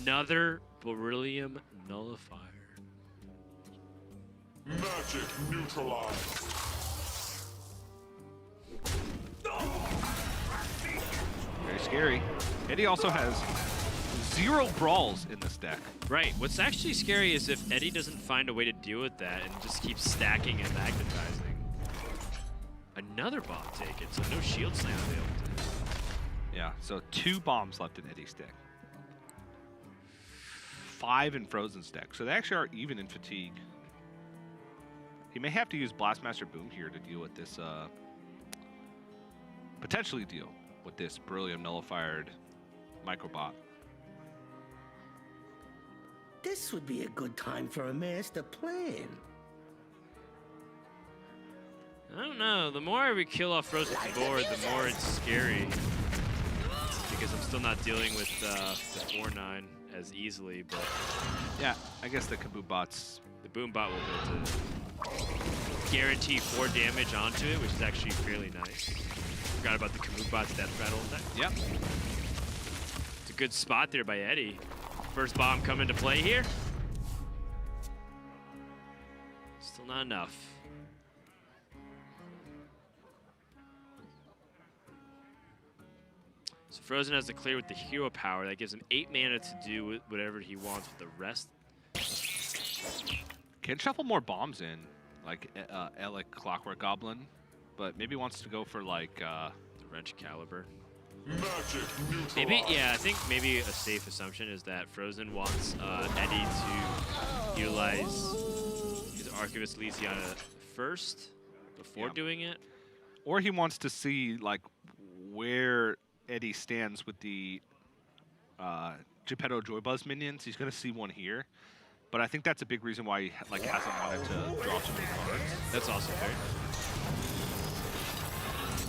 S1: Another beryllium nullifier.
S3: Magic neutralized.
S2: Very scary. Eddie also has 0 brawls in this deck.
S1: Right. What's actually scary is if Eddie doesn't find a way to deal with that and just keeps stacking and magnetizing. Another bomb taken, so no shield slam available.
S2: Yeah, so 2 bombs left in Eddie's deck. 5 in Fr0zen's deck, so they actually are even in fatigue. He may have to use Blastmaster Boom here to deal with this, potentially deal with this beryllium nullified microbot.
S4: This would be a good time for a master plan.
S1: I don't know. The more we kill off Fr0zen's board, the more it's scary. Because I'm still not dealing with the 4-9 as easily, but
S2: Yeah, I guess the Kaboom bots.
S1: the boom bot will be able to guarantee 4 damage onto it, which is actually fairly nice. Forgot about the Kaboom bot's death rattle effect.
S2: Yep.
S1: It's a good spot there by Eddie. First bomb come into play here. Still not enough. So Fr0zen has to clear with the hero power. That gives him 8 mana to do whatever he wants with the rest.
S2: Can shuffle more bombs in, like Alec Clockwork Goblin, but maybe wants to go for like
S1: The Wrench Caliber.
S3: Magic neutralized.
S1: Maybe, yeah, I think maybe a safe assumption is that Fr0zen wants Eddie to utilize his Archivist Lysiana first before doing it.
S2: or he wants to see like where Eddie stands with the Geppetto Joybuzz minions. He's gonna see one here, but I think that's a big reason why he like hasn't wanted to draw too many cards.
S1: That's also fair.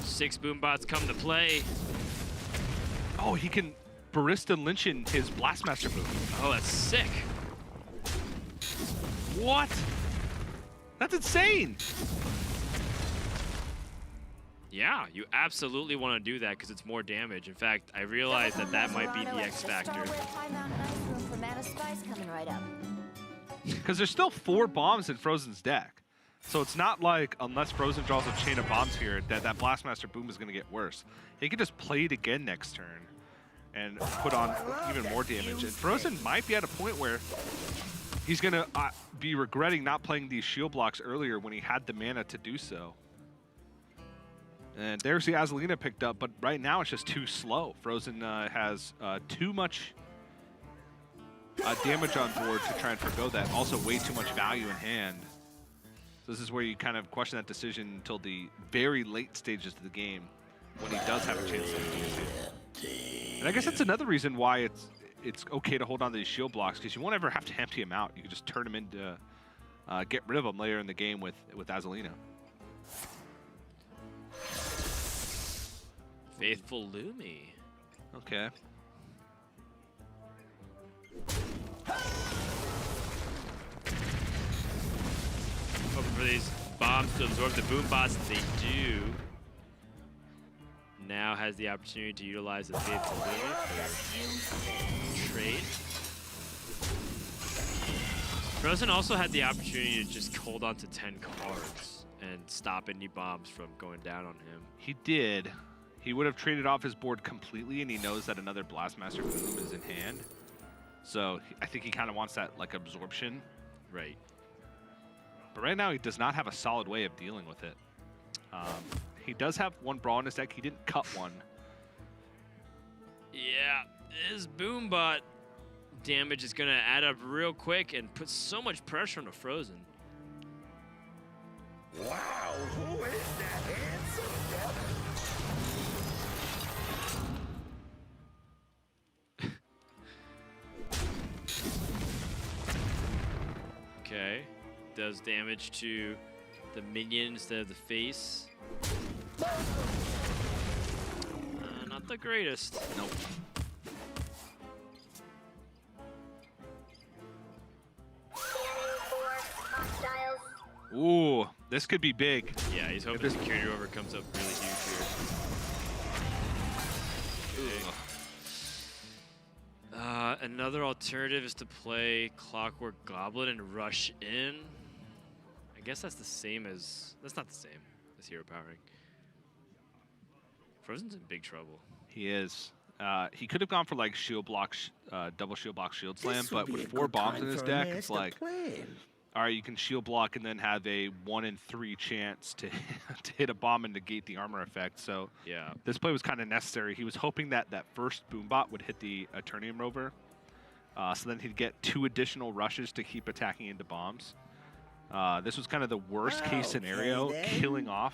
S1: 6 boom bots come to play.
S2: Oh, he can Barista Lynchin his Blastmaster Boom.
S1: Oh, that's sick.
S2: What? That's insane.
S1: Yeah, you absolutely want to do that because it's more damage. In fact, I realized that that might be the X factor.
S2: Because there's still 4 bombs in Fr0zen's deck. So it's not like, unless Fr0zen draws a chain of bombs here, that Blastmaster Boom is going to get worse. He can just play it again next turn and put on even more damage. And Fr0zen might be at a point where he's going to be regretting not playing these shield blocks earlier when he had the mana to do so. And there's the Azalina picked up, but right now it's just too slow. Fr0zen has too much damage on board to try and forgo that. Also way too much value in hand. So this is where you kind of question that decision until the very late stages of the game when he does have a chance to use it. And I guess that's another reason why it's okay to hold on to these shield blocks, because you won't ever have to empty him out. You can just turn him into, get rid of him later in the game with Azalina.
S1: Faithful Lumi.
S2: Okay.
S1: Hoping for these bombs to absorb the boom bots. They do. Now has the opportunity to utilize the Faithful Lumi for trade. Fr0zen also had the opportunity to just hold on to 10 cards and stop any bombs from going down on him.
S2: He did. He would have traded off his board completely, and he knows that another Blastmaster Boom is in hand. So I think he kind of wants that like absorption.
S1: Right.
S2: But right now he does not have a solid way of dealing with it. He does have 1 brawl in his deck. He didn't cut one.
S1: Yeah, his boom bot damage is going to add up real quick and put so much pressure on the Fr0zen.
S3: Wow, who is that handsome devil?
S1: Okay, does damage to the minion instead of the face. Not the greatest.
S2: Nope. Ooh, this could be big.
S1: Yeah, he's hoping the security rover comes up really huge here. Okay. Another alternative is to play Clockwork Goblin and rush in. I guess that's the same as... That's not the same as hero powering. Fr0zen's in big trouble.
S2: He is. He could have gone for like shield block, double shield block, shield slam,
S4: This would
S2: but
S4: be
S2: with
S4: a
S2: 4
S4: good
S2: bombs
S4: time
S2: in his
S4: for a
S2: deck, it's
S4: master
S2: like,
S4: plan.
S2: all right, you can shield block and then have a 1 in 3 chance to to hit a bomb and negate the armor effect. So
S1: Yeah.
S2: this play was kind of necessary. He was hoping that that first Boombot would hit the Eternium Rover, so then he'd get 2 additional rushes to keep attacking into bombs. This was kind of the worst case scenario,
S4: then.
S2: killing off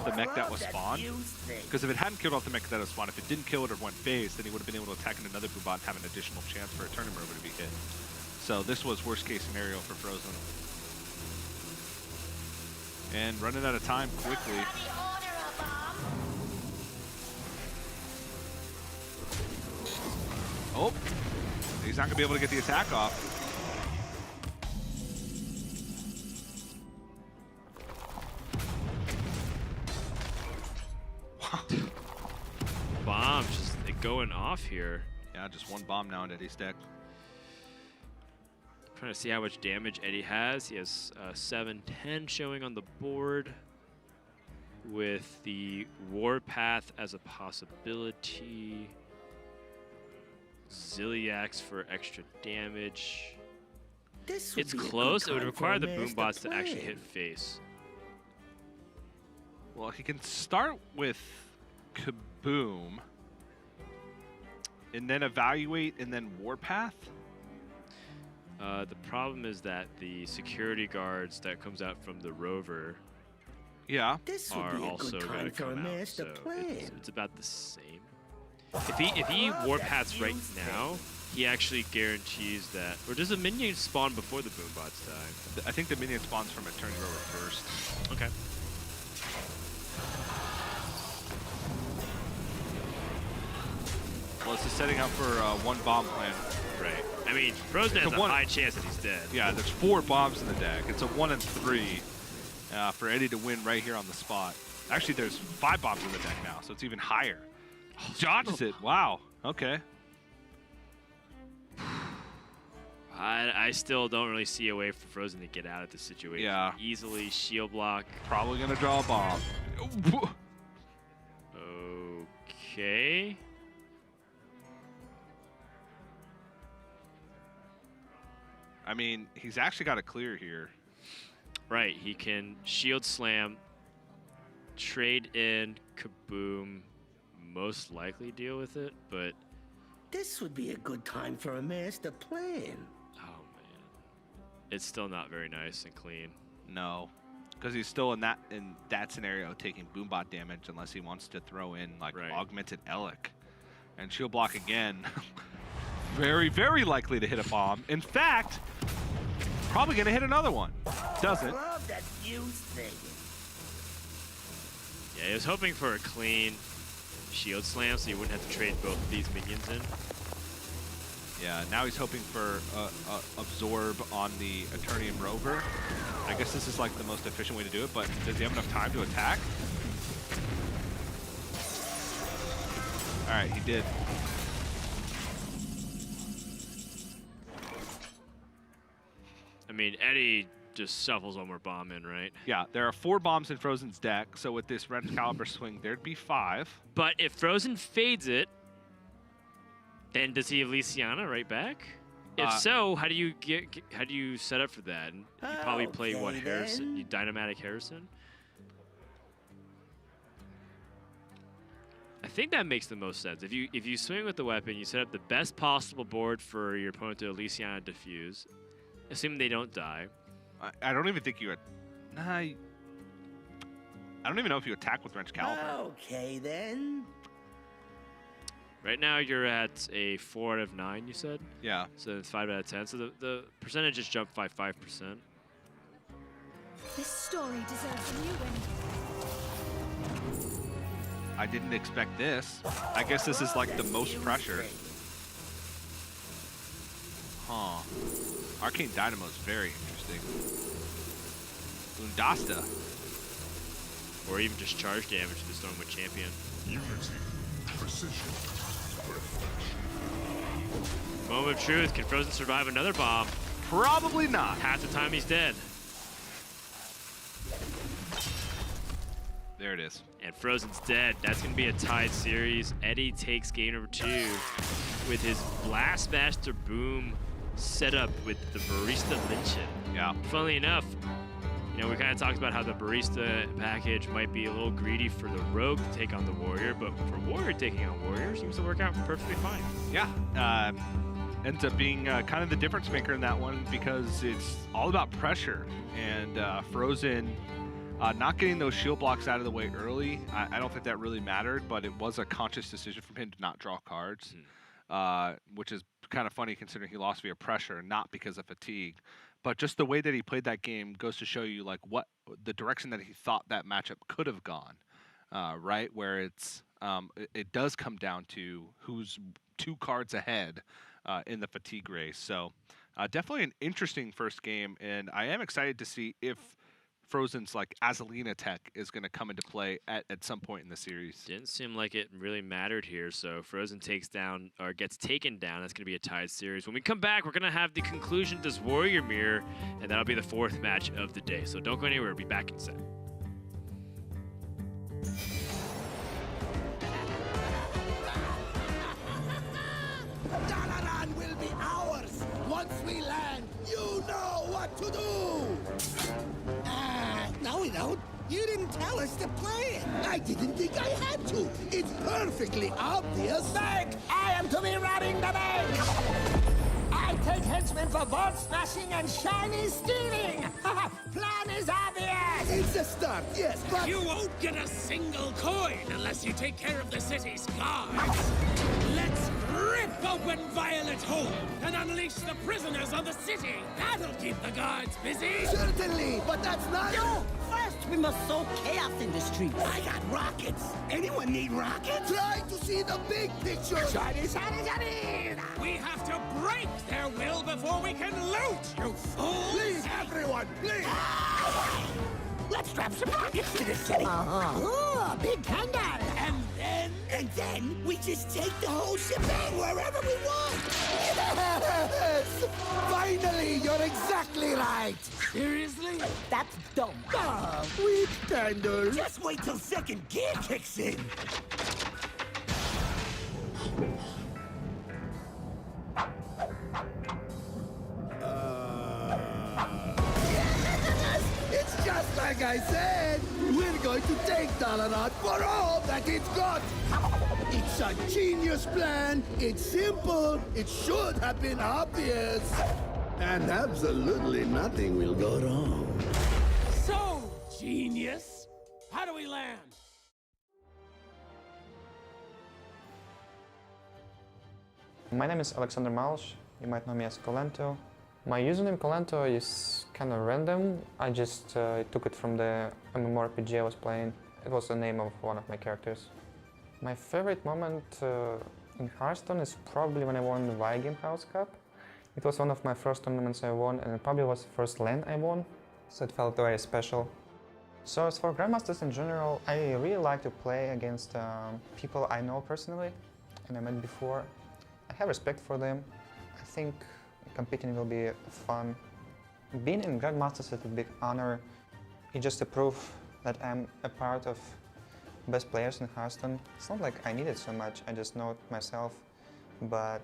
S2: the mech that was
S4: Love
S2: spawned.
S4: fuse thing.
S2: Because if it hadn't killed off the mech that was spawned, if it didn't kill it or went phase, then he would have been able to attack in another Boobot and have an additional chance for a Eternium Rover to be hit. So this was worst case scenario for Fr0zen. And running out of time quickly. Oh, he's not going to be able to get the attack off.
S1: Bombs just going off here.
S2: Yeah, just 1 bomb now in Eddie's deck.
S1: Trying to see how much damage Eddie has. He has 7-10 showing on the board with the Warpath as a possibility. Ziliax for extra damage.
S4: This would
S1: It's
S4: be a good
S1: close. It would
S4: time for
S1: require
S4: a
S1: the
S4: master
S1: Boombots to actually
S4: plan.
S1: hit face.
S2: Well, he can start with Kaboom and then evaluate and then Warpath.
S1: The problem is that the security guards that comes out from the rover
S2: Yeah.
S4: This would
S1: are
S4: be a
S1: also
S4: good
S1: going
S4: time
S1: to
S4: for a
S1: come out,
S4: master
S1: so
S4: plan.
S1: it's about the same. If he Warpaths right now, he actually guarantees that. Or does a minion spawn before the Boombots die?
S2: I think the minion spawns from a turn rover first.
S1: Okay.
S2: Well, this is setting up for 1 bomb plan.
S1: Right. I mean, Fr0zen has a
S2: one-
S1: high chance that he's dead.
S2: Yeah, there's 4 bombs in the deck. It's a 1 in 3 for Eddie to win right here on the spot. Actually, there's 5 bombs in the deck now, so it's even higher. Dodges it. Wow. Okay.
S1: I still don't really see a way for Fr0zen to get out of this situation.
S2: Yeah.
S1: Easily shield block.
S2: Probably going to draw a bomb.
S1: Okay.
S2: I mean, he's actually got a clear here.
S1: Right. He can shield slam, trade in, kaboom, most likely deal with it, but
S4: This would be a good time for a master plan.
S1: oh man, it's still not very nice and clean.
S2: No. Because he's still in that scenario taking Boombot damage unless he wants to throw in like
S1: Right.
S2: Augmented Elec. And shield block again. Very, very likely to hit a bomb. In fact, probably going to hit another one. Doesn't.
S4: Love that fuse thing.
S1: Yeah, he was hoping for a clean shield slam so he wouldn't have to trade both of these minions in.
S2: Yeah, now he's hoping for absorb on the Eternium Rover. I guess this is like the most efficient way to do it, but does he have enough time to attack? All right, he did.
S1: I mean, Eddie just shuffles one more bomb in, right?
S2: Yeah, there are 4 bombs in Fr0zen's deck, so with this Red Caliber swing, there'd be 5.
S1: But if Fr0zen fades it, then does he have Lysiana right back? If so, how do you set up for that? And you probably play what,
S4: Okay,
S1: Harrison?
S4: then.
S1: You Dynamatic Harrison? I think that makes the most sense. If you swing with the weapon, you set up the best possible board for your opponent to Lysiana defuse, assuming they don't die.
S2: I don't even think you had. I don't even know if you attack with Wrench Caliber.
S4: Okay, then.
S1: Right now you're at a 4 out of 9, you said?
S2: Yeah.
S1: So it's 5 out of 10. So the percentage just jumped by 5%.
S7: This story deserves a new ending.
S2: I didn't expect this. I guess this is like the most pressure. Huh. Arcane Dynamo is very interesting. Undasta.
S1: Or even just charge damage to the Stormwind Champion.
S3: Unity, precision, perfection.
S1: Moment of truth. Can Fr0zen survive another bomb?
S2: Probably not.
S1: Half the time he's dead.
S2: There it is.
S1: And Fr0zen's dead. That's going to be a tied series. Eddie takes game number 2 with his Blastmaster Boom setup with the Barista Lynchen.
S2: Yeah.
S1: Funnily enough, you know, we kind of talked about how the Barista package might be a little greedy for the Rogue to take on the Warrior, but for Warrior taking on Warrior seems to work out perfectly fine.
S2: Yeah. Ends up being kind of the difference maker in that one because it's all about pressure. And Fr0zen not getting those shield blocks out of the way early, I don't think that really mattered, but it was a conscious decision from him to not draw cards, which is kind of funny considering he lost via pressure, not because of fatigue. But just the way that he played that game goes to show you like what the direction that he thought that matchup could have gone, right? Where it does come down to who's 2 cards ahead in the fatigue race. So definitely an interesting first game, and I am excited to see if Fr0zen's like Azalina tech is going to come into play at some point in the series.
S1: Didn't seem like it really mattered here, so Fr0zen takes down, or gets taken down. That's going to be a tied series. When we come back, we're going to have the conclusion to this Warrior Mirror, and that'll be the 4th match of the day. So don't go anywhere. We'll be back in a sec.
S3: Dalaran will be ours! Once we land, you know what to do! No we don't. You didn't tell us to play it. I didn't think I had to. It's perfectly obvious. Bank! I am to be robbing the bank! I take henchmen for vault smashing and shiny stealing! Plan is obvious! It's a start, yes, but...
S8: You won't get a single coin unless you take care of the city's guards. Let's rip open Violet Hole and unleash the prisoners on the city. That'll keep the guards busy.
S3: Certainly, but that's not...
S5: No! First, we must sow chaos in the streets.
S3: I got rockets. Anyone need rockets? Try to see the big picture. Shiny, shiny, shiny.
S8: We have to break their will before we can loot, you fools!
S3: Please, everyone, please.
S5: Let's strap some rockets to the city. Oh, big candle.
S3: And then we just take the whole shebang wherever we want. Yes! Finally, you're exactly right.
S8: Seriously?
S5: That's dumb.
S3: Weak candle. Just wait till second gear kicks in. It's just like I said. We're going to take Dalaran for all that it's got. It's a genius plan. It's simple. It should have been obvious. And absolutely nothing will go wrong.
S8: So, genius. How do we land?
S9: My name is Alexander Malsh. You might know me as Colento. My username Colento is kind of random. I just took it from the MMORPG I was playing. It was the name of one of my characters. My favorite moment in Hearthstone is probably when I won the Game House Cup. It was one of my first tournaments I won, and it probably was the first LAN I won, so it felt very special. So as for Grandmasters in general, I really like to play against people I know personally and I met before. I have respect for them. I think competing will be fun. Being in Grandmasters is a big honor. It's just a proof that I'm a part of best players in Hearthstone. It's not like I need it so much, I just know it myself, but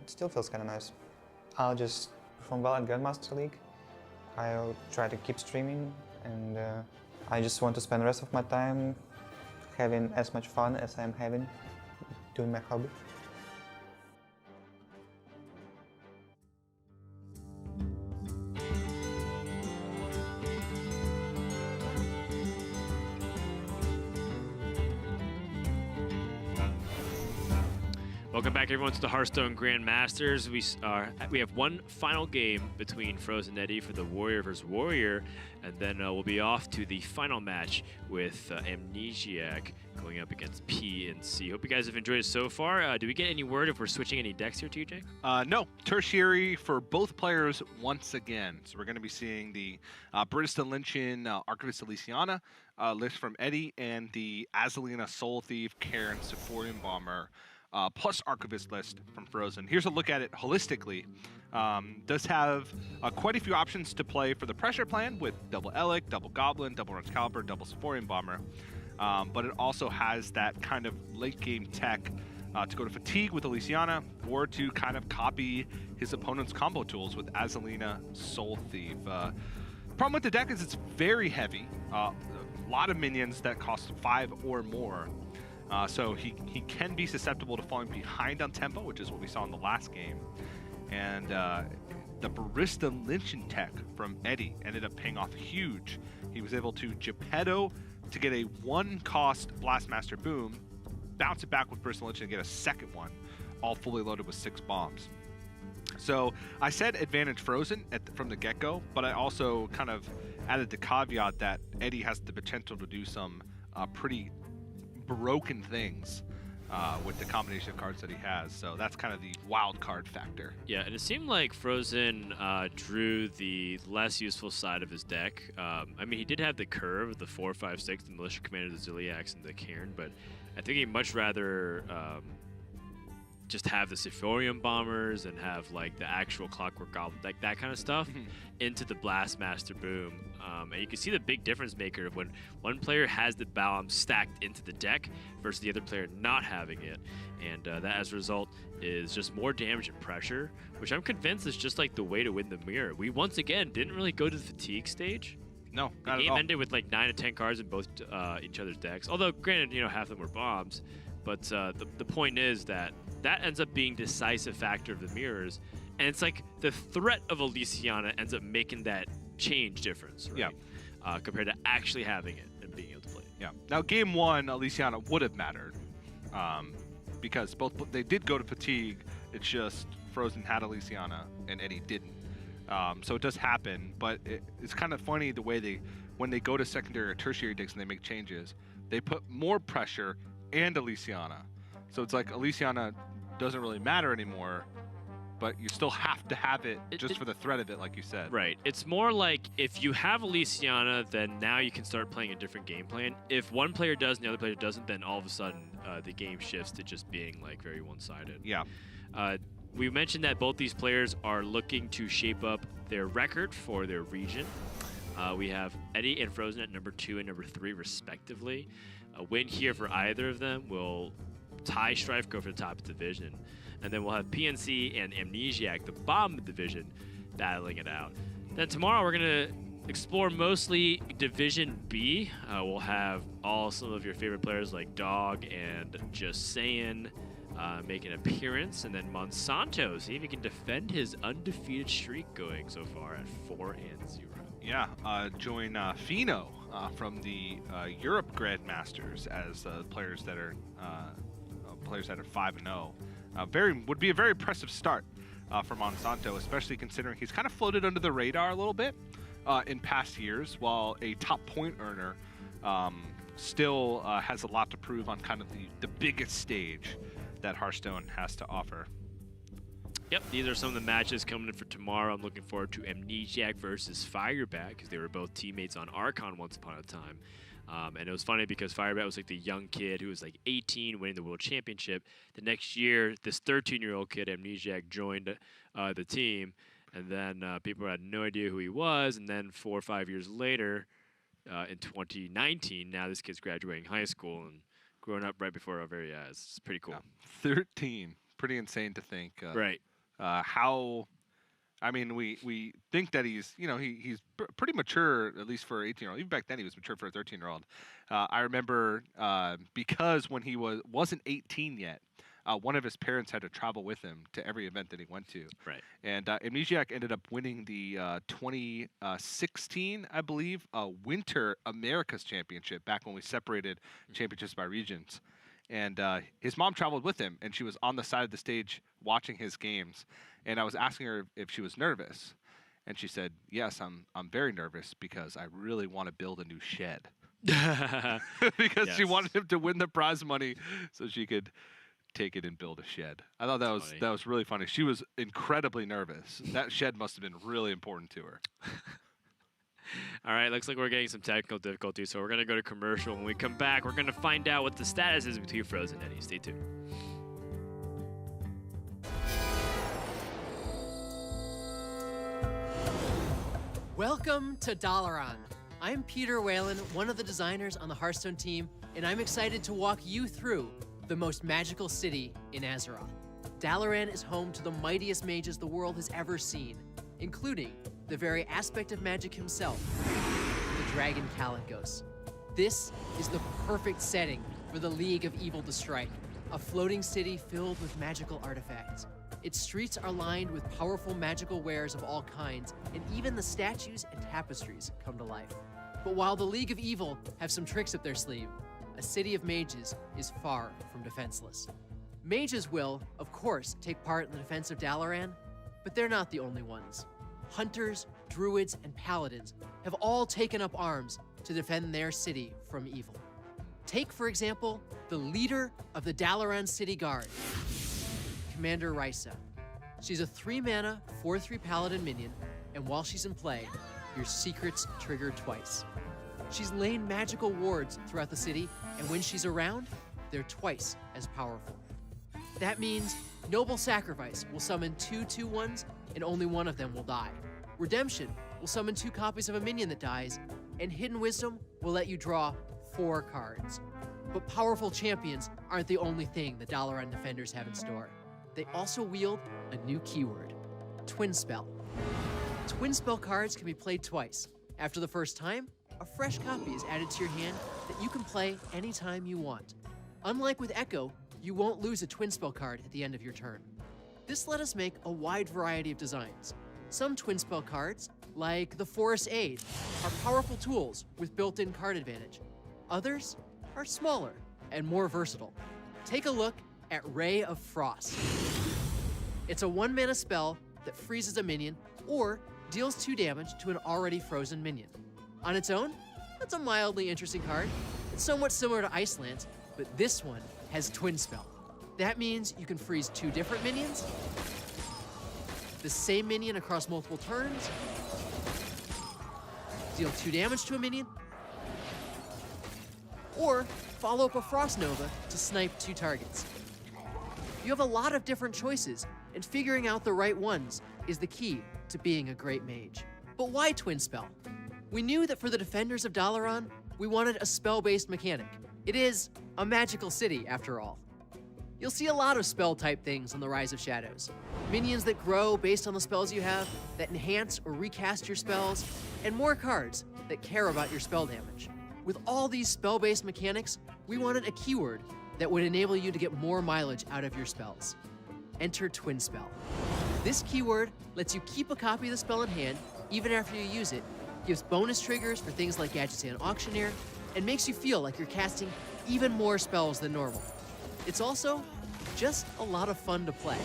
S9: it still feels kind of nice. I'll just perform well at Grandmaster League. I'll try to keep streaming, and I just want to spend the rest of my time having as much fun as I'm having doing my hobby.
S1: Welcome back, everyone, to the Hearthstone Grandmasters. We have one final game between Fr0zen and Eddie for the Warrior vs. Warrior, and then we'll be off to the final match with Amnesiac going up against PNC. Hope you guys have enjoyed it so far. Do we get any word if we're switching any decks here, TJ?
S2: No, tertiary for both players once again. So we're going to be seeing the Barista Lynchen Archivist Elysiana list from Eddie and the Azalina Soul Thief Karen Sephorian Bomber plus Archivist list from Fr0zen. Here's a look at it holistically. Does have quite a few options to play for the pressure plan with double Elic, double Goblin, double Excalibur, double Sephorian Bomber. But it also has that kind of late game tech to go to Fatigue with Elysiana, or to kind of copy his opponent's combo tools with Azalina, Soul Thief. Problem with the deck is it's very heavy. A lot of minions that cost 5 or more. So he can be susceptible to falling behind on tempo, which is what we saw in the last game. And the Barista Lynching tech from Eddie ended up paying off huge. He was able to Geppetto to get a 1-cost Blastmaster Boom, bounce it back with Barista Lynching and get a second one, all fully loaded with 6 bombs. So I said advantage Fr0zen from the get-go, but I also kind of added the caveat that Eddie has the potential to do some pretty broken things with the combination of cards that he has. So that's kind of the wild card factor.
S1: Yeah, and it seemed like Fr0zen drew the less useful side of his deck. I mean, he did have the curve, the 4, 5, 6, the Militia Commander, the Ziliax, and the Cairn, but I think he'd much rather just have the Sephorian Bombers and have like the actual Clockwork Goblin, like that kind of stuff, into the Blastmaster Boom. And you can see the big difference maker of when one player has the bomb stacked into the deck versus the other player not having it. And that, as a result, is just more damage and pressure, which I'm convinced is just like the way to win the mirror. We once again didn't really go to the fatigue stage.
S2: No,
S1: the
S2: not
S1: game
S2: at all.
S1: ended with like 9 or 10 cards in both each other's decks. Although, granted, you know, half of them were bombs. But the point is that ends up being decisive factor of the mirrors, and it's like the threat of Elysiana ends up making that change difference, right?
S2: Yeah.
S1: Compared to actually having it and being able to play it.
S2: Yeah. Now, game 1, Elysiana would have mattered because they did go to fatigue. It's just Fr0zen had Elysiana and Eddie didn't. So it does happen, but it's kind of funny the way when they go to secondary or tertiary decks and they make changes, they put more pressure and Elysiana. So it's like Elysiana doesn't really matter anymore, but you still have to have it just for the threat of it, like you said.
S1: Right. It's more like if you have Elysiana, then now you can start playing a different game plan. If one player does and the other player doesn't, then all of a sudden the game shifts to just being like very one-sided.
S2: Yeah.
S1: We mentioned that both these players are looking to shape up their record for their region. We have Eddie and Fr0zen at number 2 and number 3, respectively. A win here for either of them will tie Strife, go for the top of the division. And then we'll have PNC and Amnesiac, the bottom of the division, battling it out. Then tomorrow we're going to explore mostly Division B. We'll have some of your favorite players like Dog and Just Sayin make an appearance. And then Monsanto, see if he can defend his undefeated streak going so far at 4-0.
S2: Yeah, join Fino from the Europe Grandmasters as players that are 5-0. Would be a very impressive start for Monsanto, especially considering he's kind of floated under the radar a little bit in past years, while a top point earner still has a lot to prove on kind of the biggest stage that Hearthstone has to offer.
S1: Yep, these are some of the matches coming in for tomorrow. I'm looking forward to Amnesiac versus Firebat, because they were both teammates on Archon once upon a time. And it was funny because Firebat was like the young kid who was like 18 winning the world championship. The next year, this 13-year-old kid, Amnesiac, joined the team. And then people had no idea who he was. And then 4 or 5 years later, in 2019, now this kid's graduating high school and growing up right before our very eyes. It's pretty cool.
S2: Yeah, 13. Pretty insane to think.
S1: Right.
S2: I mean, we think that he's pretty mature, at least for an 18-year-old. Even back then, he was mature for a 13-year-old. I remember because when he wasn't 18 yet, one of his parents had to travel with him to every event that he went to.
S1: Right.
S2: And Amnesiac ended up winning the 2016, I believe, Winter Americas Championship back when we separated championships by regions. And his mom traveled with him, and she was on the side of the stage watching his games. And I was asking her if she was nervous, and she said, "Yes, I'm very nervous because I really want to build a new shed." Because she wanted him to win the prize money so she could take it and build a shed. I thought that was really funny. She was incredibly nervous. That shed must have been really important to her.
S1: All right, looks like we're getting some technical difficulties, so we're going to go to commercial. When we come back, we're going to find out what the status is between Fr0zen and Eddie. Stay tuned.
S10: Welcome to Dalaran. I'm Peter Whalen, one of the designers on the Hearthstone team, and I'm excited to walk you through the most magical city in Azeroth. Dalaran is home to the mightiest mages the world has ever seen, including the very aspect of magic himself, the Dragon Kalikos. This is the perfect setting for the League of Evil to strike, a floating city filled with magical artifacts. Its streets are lined with powerful magical wares of all kinds, and even the statues and tapestries come to life. But while the League of Evil have some tricks up their sleeve, a city of mages is far from defenseless. Mages will, of course, take part in the defense of Dalaran, but they're not the only ones. Hunters, druids, and paladins have all taken up arms to defend their city from evil. Take, for example, the leader of the Dalaran City Guard, Commander Risa. She's a 3-mana, 4/3 paladin minion, and while she's in play, your secrets trigger twice. She's laid magical wards throughout the city, and when she's around, they're twice as powerful. That means Noble Sacrifice will summon 2 2/1s, and only one of them will die. Redemption will summon 2 copies of a minion that dies, and Hidden Wisdom will let you draw 4 cards. But powerful champions aren't the only thing the Dalaran defenders have in store. They also wield a new keyword, Twin Spell. Twin Spell cards can be played twice. After the first time, a fresh copy is added to your hand that you can play anytime you want. Unlike with Echo, you won't lose a Twin Spell card at the end of your turn. This let us make a wide variety of designs. Some Twin Spell cards, like the Forest Aid, are powerful tools with built-in card advantage. Others are smaller and more versatile. Take a look at Ray of Frost. It's a 1-mana spell that freezes a minion or deals 2 damage to an already frozen minion. On its own, that's a mildly interesting card. It's somewhat similar to Ice Lance, but this one has Twin Spell. That means you can freeze 2 different minions, the same minion across multiple turns, deal 2 damage to a minion, or follow up a Frost Nova to snipe 2 targets. You have a lot of different choices, and figuring out the right ones is the key to being a great mage. But why Twin Spell? We knew that for the defenders of Dalaran, we wanted a spell-based mechanic. It is a magical city, after all. You'll see a lot of spell-type things on the Rise of Shadows. Minions that grow based on the spells you have, that enhance or recast your spells, and more cards that care about your spell damage. With all these spell-based mechanics, we wanted a keyword that would enable you to get more mileage out of your spells. Enter Twin Spell. This keyword lets you keep a copy of the spell in hand even after you use it, gives bonus triggers for things like Gadgetzan Auctioneer, and makes you feel like you're casting even more spells than normal. It's also just a lot of fun to play.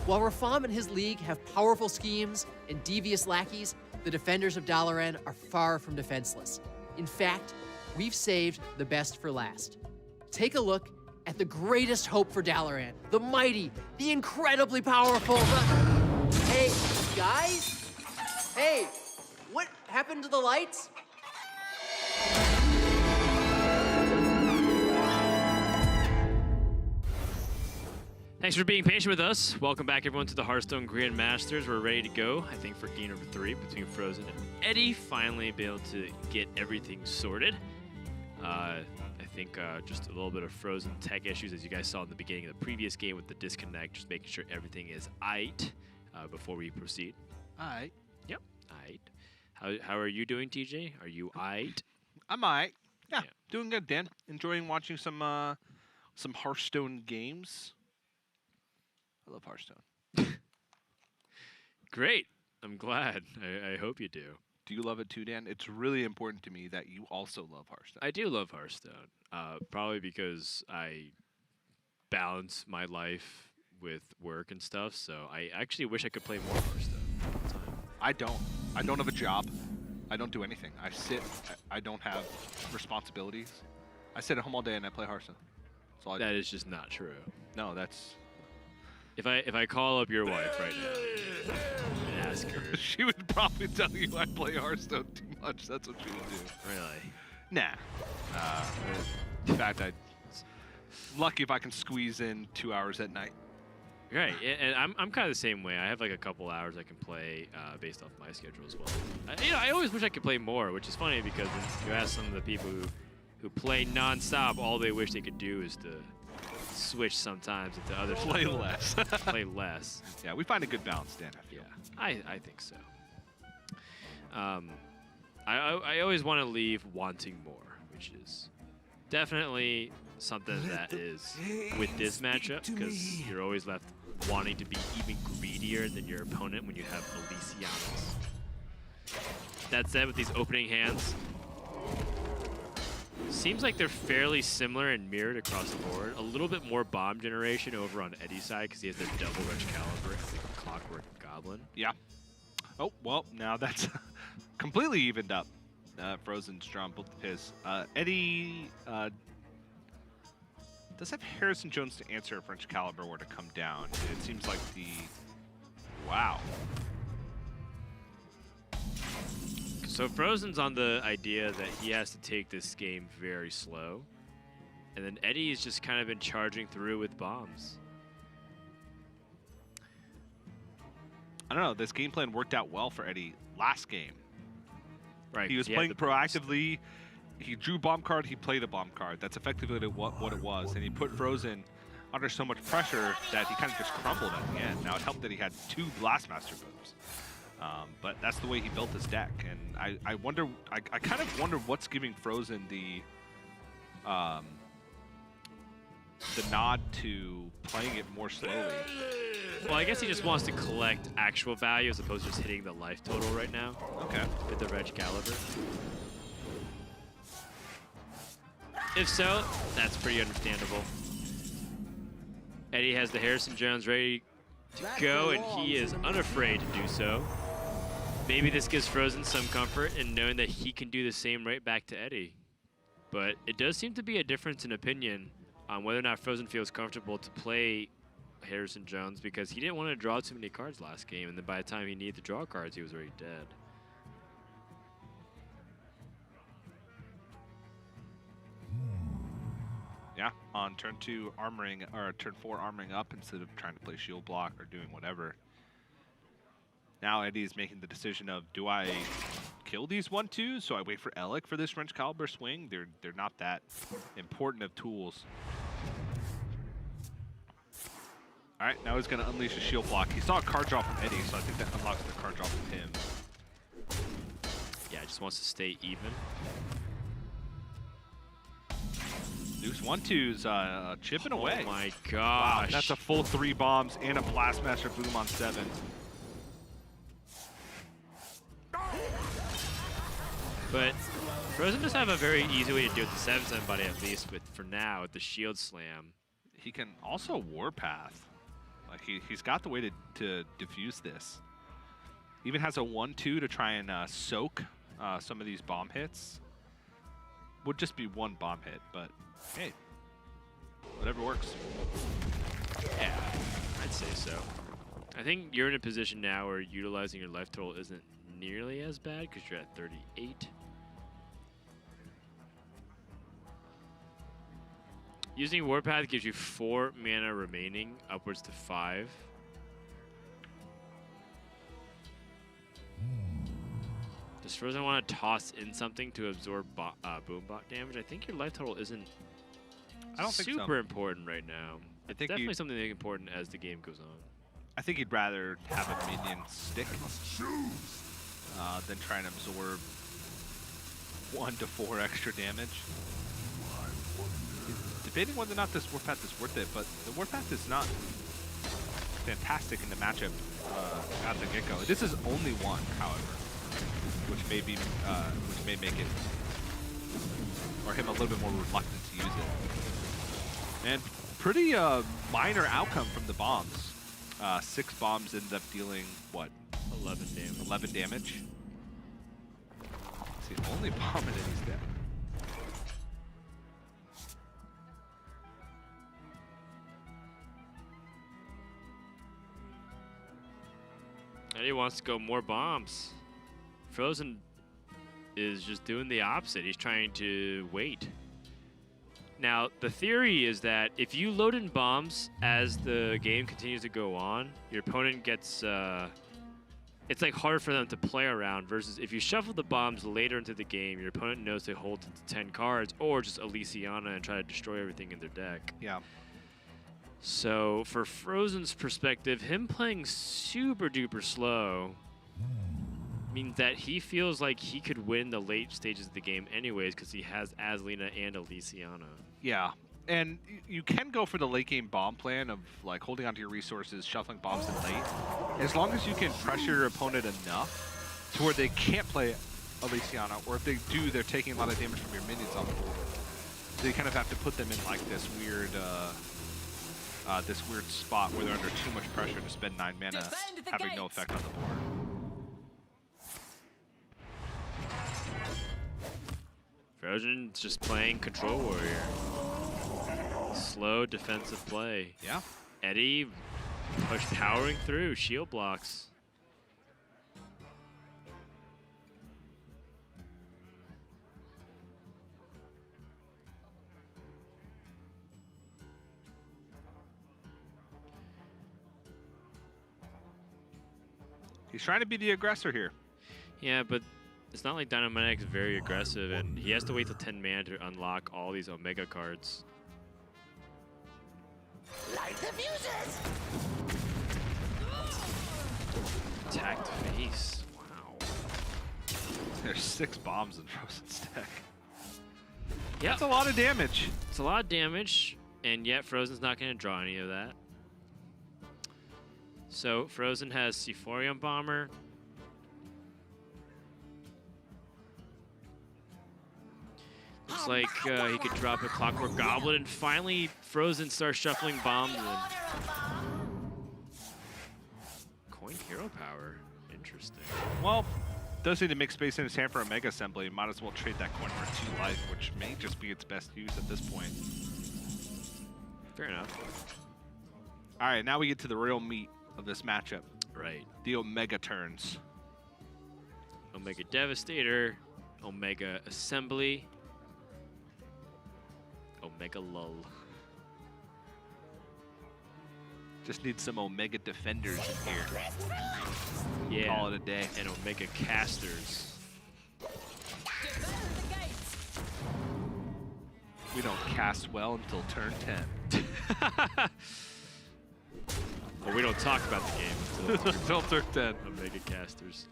S10: While Rafam and his league have powerful schemes and devious lackeys, the defenders of Dalaran are far from defenseless. In fact, we've saved the best for last. Take a look at the greatest hope for Dalaran, the mighty, the incredibly powerful, Hey, guys? Hey, what happened to the lights?
S1: Thanks for being patient with us. Welcome back, everyone, to the Hearthstone Grandmasters. We're ready to go, I think, for game number 3 between Fr0zen and Eddie. Finally be able to get everything sorted. I think just a little bit of Fr0zen tech issues, as you guys saw in the beginning of the previous game with the disconnect, just making sure everything is aight before we proceed.
S2: Aight.
S1: Yep, aight. How are you doing, TJ? Are you aight?
S2: I'm aight. Yeah, doing good, Dan. Enjoying watching some Hearthstone games. I love Hearthstone.
S1: Great. I'm glad. I hope you do.
S2: Do you love it too, Dan? It's really important to me that you also love Hearthstone.
S1: I do love Hearthstone. Probably because I balance my life with work and stuff, so I actually wish I could play more Hearthstone all the time.
S2: I don't. I don't have a job. I don't do anything. I sit. I don't have responsibilities. I sit at home all day and I play Hearthstone. That's all I do.
S1: That is just not true.
S2: No, that's...
S1: If I call up your wife right now and ask her,
S2: she would probably tell you I play Hearthstone too much. That's what she would do.
S1: Really?
S2: Nah. In fact, lucky if I can squeeze in 2 hours at night.
S1: Right, and I'm kind of the same way. I have like a couple hours I can play based off my schedule as well. I always wish I could play more, which is funny because if you ask some of the people who play nonstop, all they wish they could do is to switch sometimes into other
S2: Play
S1: stuff.
S2: less.
S1: Play less.
S2: Yeah, we find a good balance, Dan. I feel.
S1: Yeah, I think so. I always want to leave wanting more, which is definitely something that is with this matchup, because you're always left wanting to be even greedier than your opponent when you have Elysianas. That said, with these opening hands, seems like they're fairly similar and mirrored across the board. A little bit more bomb generation over on Eddie's side because he has the double Wretch Caliber and the Clockwork Goblin.
S2: Yeah. Oh, well, now that's completely evened up. Fr0zen's drawn both of his. Eddie does have Harrison Jones to answer if Wrench Caliber were to come down. It seems like the... Wow.
S1: So Fr0zen's on the idea that he has to take this game very slow. And then Eddie's just kind of been charging through with bombs.
S2: I don't know. This game plan worked out well for Eddie last game.
S1: Right.
S2: He was playing proactively. He drew bomb card. He played a bomb card. That's effectively what it was. And he put Fr0zen under so much pressure that he kind of just crumbled at the end. Now it helped that he had 2 Blastmaster booms. But that's the way he built his deck. And I wonder, I kind of wonder what's giving Fr0zen the nod to playing it more slowly.
S1: Well, I guess he just wants to collect actual value as opposed to just hitting the life total right now.
S2: Okay.
S1: With the Wretch Caliber. If so, that's pretty understandable. Eddie has the Harrison Jones ready to go, and he is unafraid to do so. Maybe this gives Fr0zen some comfort in knowing that he can do the same right back to Eddie. But it does seem to be a difference in opinion on whether or not Fr0zen feels comfortable to play Harrison Jones, because he didn't want to draw too many cards last game, and then by the time he needed to draw cards, he was already dead.
S2: Yeah, on turn 2 armoring, or turn 4 armoring up instead of trying to play shield block or doing whatever. Now Eddie's making the decision of, do I kill these 1/2s? So I wait for Alec for this Wrench Caliber swing. They're not that important of tools. All right, now he's going to unleash a shield block. He saw a card draw from Eddie, so I think that unlocks the card draw from him.
S1: Yeah, just wants to stay even.
S2: Deuce 1/2's chipping away.
S1: Oh my
S2: Wow,
S1: gosh.
S2: that's a full 3 bombs and a Blastmaster boom on 7.
S1: But Fr0zen does have a very easy way to do it with the 7/7 buddy, at least with, for now, with the shield slam.
S2: He can also Warpath. Like he's got the way to diffuse this. Even has a 1/2 to try and soak some of these bomb hits. Would just be 1 bomb hit, but hey, whatever works.
S1: Yeah, I'd say so. I think you're in a position now where utilizing your life total isn't nearly as bad because you're at 38. Using Warpath gives you 4 mana remaining, upwards to 5. Does Fr0zen want to toss in something to absorb Boombot damage? I think your life total isn't super important right now. It's definitely something that's important as the game goes on.
S2: I think he'd rather have a minion stick than try and absorb 1 to 4 extra damage. Debating whether or not this Warpath is worth it, but the Warpath is not fantastic in the matchup at the get-go. This is only 1, however, which may make it, or him a little bit more reluctant to use it. And pretty minor outcome from the bombs. 6 bombs ended up dealing what?
S1: 11 damage.
S2: 11 damage. It's the only bomb in Eddie's deck.
S1: Eddie wants to go more bombs. Fr0zen is just doing the opposite. He's trying to wait. Now, the theory is that if you load in bombs as the game continues to go on, your opponent gets, it's like hard for them to play around, versus if you shuffle the bombs later into the game, your opponent knows they hold to 10 cards, or just Elysiana and try to destroy everything in their deck.
S2: Yeah.
S1: So for Fr0zen's perspective, him playing super duper slow means that he feels like he could win the late stages of the game anyways, because he has Azlina and Elysiana.
S2: Yeah, and you can go for the late game bomb plan of like holding onto your resources, shuffling bombs in late. As long as you can pressure your opponent enough to where they can't play Elysiana, or if they do, they're taking a lot of damage from your minions on the board. So you kind of have to put them in like this weird spot where they're under too much pressure to spend 9 mana, having no effect on the board.
S1: Fr0zen's just playing Control Warrior. Slow defensive play.
S2: Yeah.
S1: Eddie powering through, shield blocks.
S2: He's trying to be the aggressor here.
S1: Yeah, but it's not like Dynamite's very aggressive, and he has to wait till 10 mana to unlock all these Omega cards.
S3: Light the fuses!
S1: Attacked face. Wow.
S2: There's 6 bombs in Fr0zen's deck.
S1: Yeah,
S2: That's a lot of damage.
S1: it's a lot of damage, and yet Fr0zen's not going to draw any of that. So Fr0zen has Sephorium Bomber. Looks like he could drop a Clockwork Goblin, and finally Fr0zen starts shuffling bombs in. Coin Hero Power. Interesting.
S2: Well, does need to make space in his hand for a Mega Assembly. Might as well trade that coin for 2 life, which may just be its best use at this point.
S1: Fair enough.
S2: All right, now we get to the real meat of this matchup.
S1: Right.
S2: The Omega turns.
S1: Omega Devastator. Omega Assembly. Omega Lull.
S2: Just need some Omega Defenders in here.
S1: Yeah.
S2: Call it a day.
S1: And Omega Casters.
S2: We don't cast well until turn 10.
S1: Well, we don't talk about the game
S2: Until turn 10.
S1: Omega Casters.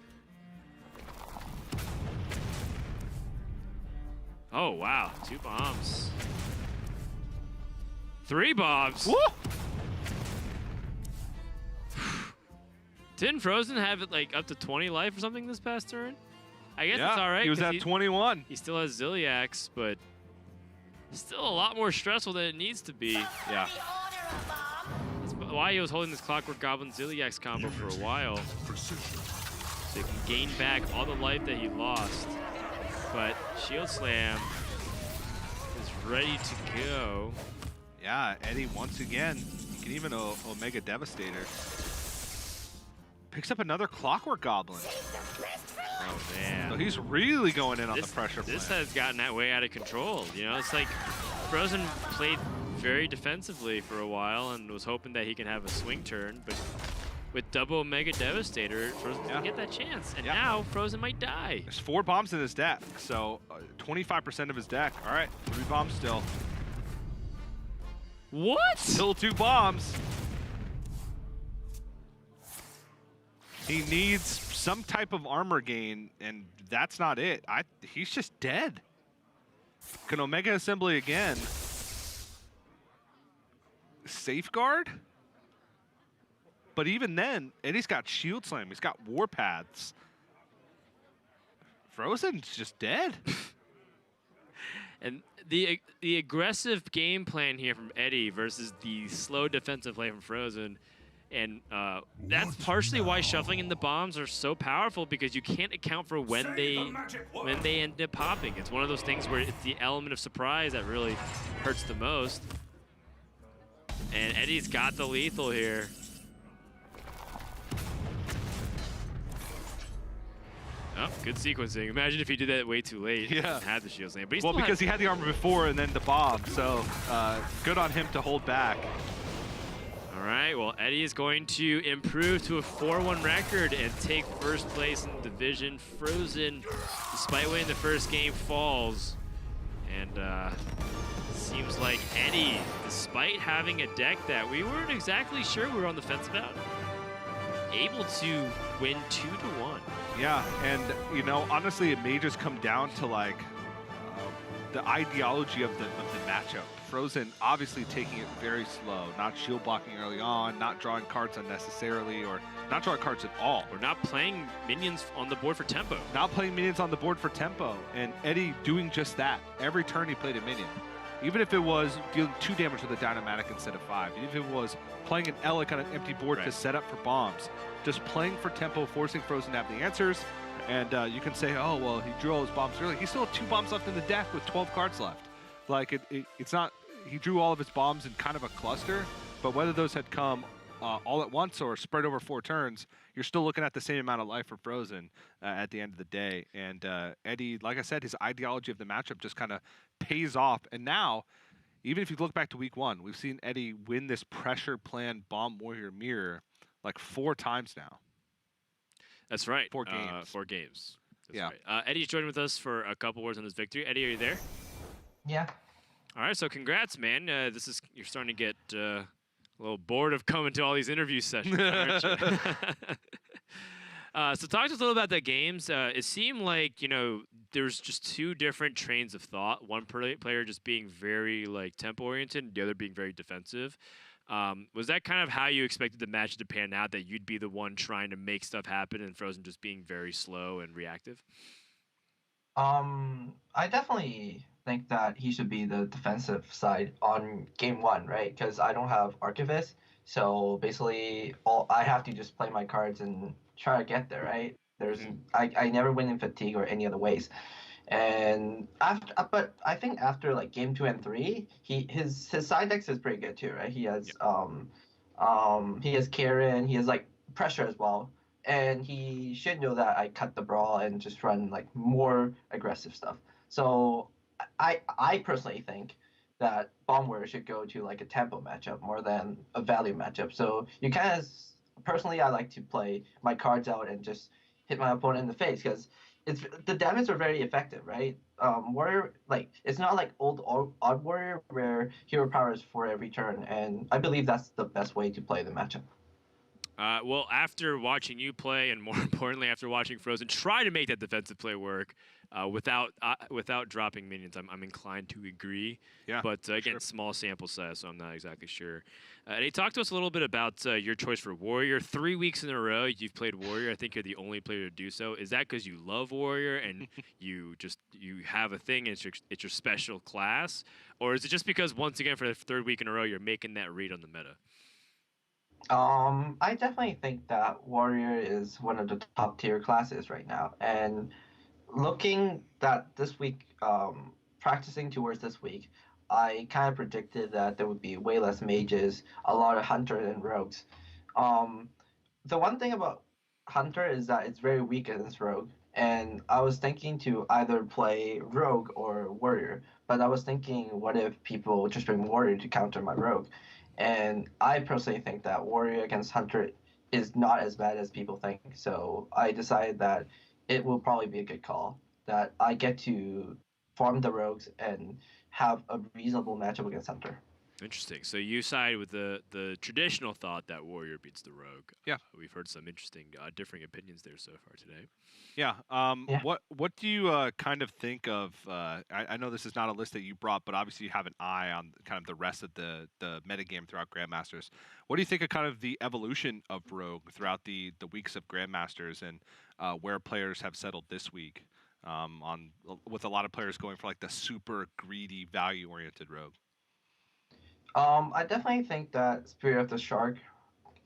S1: Oh, wow. 2 bombs. 3 bombs.
S2: Woo!
S1: Didn't Fr0zen have it like up to 20 life or something this past turn? I guess
S2: Yeah,
S1: it's all right.
S2: he was
S1: 'cause
S2: at 21.
S1: He still has Ziliax, but still a lot more stressful than it needs to be.
S2: Yeah.
S1: That's why he was holding this Clockwork Goblin Ziliax combo for a while. So he can gain back all the life that he lost. But Shield Slam is ready to go.
S2: Yeah, Eddie once again. He can even Omega Devastator. Picks up another Clockwork Goblin.
S1: Oh, man.
S2: So he's really going in on the
S1: This
S2: pressure
S1: has
S2: plan.
S1: gotten that way out of control. You know, it's like Fr0zen played very defensively for a while and was hoping that he can have a swing turn, but with double Omega Devastator, Fr0zen doesn't get that chance. And now Fr0zen might die.
S2: There's 4 bombs in his deck, so 25% of his deck. All right, 3 bombs still.
S1: What?
S2: Still 2 bombs. He needs some type of armor gain, and that's not it. He's just dead. Can Omega Assembly again. Safeguard? But even then, Eddie's got Shield Slam. He's got Warpaths. Fr0zen's just dead.
S1: And the aggressive game plan here from Eddie versus the slow defensive play from Fr0zen. And that's partially why shuffling in the bombs are so powerful, because you can't account for when they end up popping. It's one of those things where it's the element of surprise that really hurts the most. And Eddie's got the lethal here. Oh, good sequencing. Imagine if he did that way too late.
S2: Yeah.
S1: And had the shield slam. But
S2: Well, because he had the armor before and then the bomb, so good on him to hold back.
S1: All right, well, Eddie is going to improve to a 4-1 record and take first place in the division. Fr0zen, despite winning the first game, falls. And seems like Eddie, despite having a deck that we weren't exactly sure we were on the fence about, able to win 2-1.
S2: Yeah, and you know, honestly, it may just come down to like the ideology of the matchup. Fr0zen obviously taking it very slow, not shield blocking early on, not drawing cards unnecessarily, or not drawing cards at all.
S1: We're not playing minions on the board for tempo.
S2: Not playing minions on the board for tempo, and Eddie doing just that. Every turn he played a minion. Even if it was dealing 2 damage with a Dynamatic instead of 5, even if it was playing an Elec on an empty board to set up for bombs, just playing for tempo, forcing Fr0zen to have the answers. And you can say, oh, well, he drew all his bombs early. He still had 2 bombs left in the deck with 12 cards left. Like, it's not, he drew all of his bombs in kind of a cluster, but whether those had come all at once or spread over 4 turns, you're still looking at the same amount of life for Fr0zen at the end of the day. And Eddie, like I said, his ideology of the matchup just kind of pays off. And now, even if you look back to week 1, we've seen Eddie win this pressure plan Bomb Warrior Mirror like 4 times now.
S1: That's right.
S2: 4 games.
S1: 4 games. That's
S2: yeah.
S1: Right. Eddie's joining with us for a couple words on his victory. Eddie, are you there?
S11: Yeah.
S1: All right, so congrats, man. You're starting to get a little bored of coming to all these interview sessions, aren't you? So talk to us a little about the games. It seemed like, you know, there's just 2 different trains of thought. One player just being very like tempo oriented, and the other being very defensive. Was that kind of how you expected the match to pan out, that you'd be the one trying to make stuff happen and Fr0zen just being very slow and reactive?
S11: I definitely think that he should be the defensive side on game 1, right? Because I don't have Archivist, so basically I have to just play my cards and try to get there, right? I never win in fatigue or any other ways. And but I think after like game 2 and 3, his side decks is pretty good too, right? He has he has Karen, he has like pressure as well, and he should know that I cut the brawl and just run like more aggressive stuff. So I personally think that Bomb Warrior should go to like a tempo matchup more than a value matchup. So you kind of personally, I like to play my cards out and just hit my opponent in the face, because the damage are very effective, right? Warrior, like, it's not like old Odd Warrior where hero power is for every turn, and I believe that's the best way to play the matchup.
S1: Well, after watching you play, and more importantly, after watching Fr0zen try to make that defensive play work without dropping minions, I'm inclined to agree.
S2: Yeah.
S1: But again, small sample size, so I'm not exactly sure. Eddie, talk to us a little bit about your choice for Warrior. 3 weeks in a row, you've played Warrior. I think you're the only player to do so. Is that because you love Warrior and you have a thing, and it's your special class, or is it just because once again for the 3rd week in a row you're making that read on the meta?
S11: I definitely think that Warrior is one of the top tier classes right now, and looking that this week, practicing towards this week, I kind of predicted that there would be way less mages, a lot of Hunter and Rogues. The one thing about Hunter is that it's very weak against Rogue, and I was thinking to either play Rogue or Warrior, but I was thinking, what if people just bring Warrior to counter my Rogue? And I personally think that Warrior against Hunter is not as bad as people think, so I decided that it will probably be a good call, that I get to farm the Rogues and have a reasonable matchup against Hunter.
S1: Interesting. So you side with the traditional thought that Warrior beats the Rogue.
S2: Yeah.
S1: We've heard some interesting differing opinions there so far today.
S2: Yeah. What do you kind of think of? I know this is not a list that you brought, but obviously you have an eye on kind of the rest of the metagame throughout Grandmasters. What do you think of kind of the evolution of Rogue throughout the weeks of Grandmasters, and where players have settled this week with a lot of players going for like the super greedy, value-oriented Rogue?
S11: I definitely think that Spirit of the Shark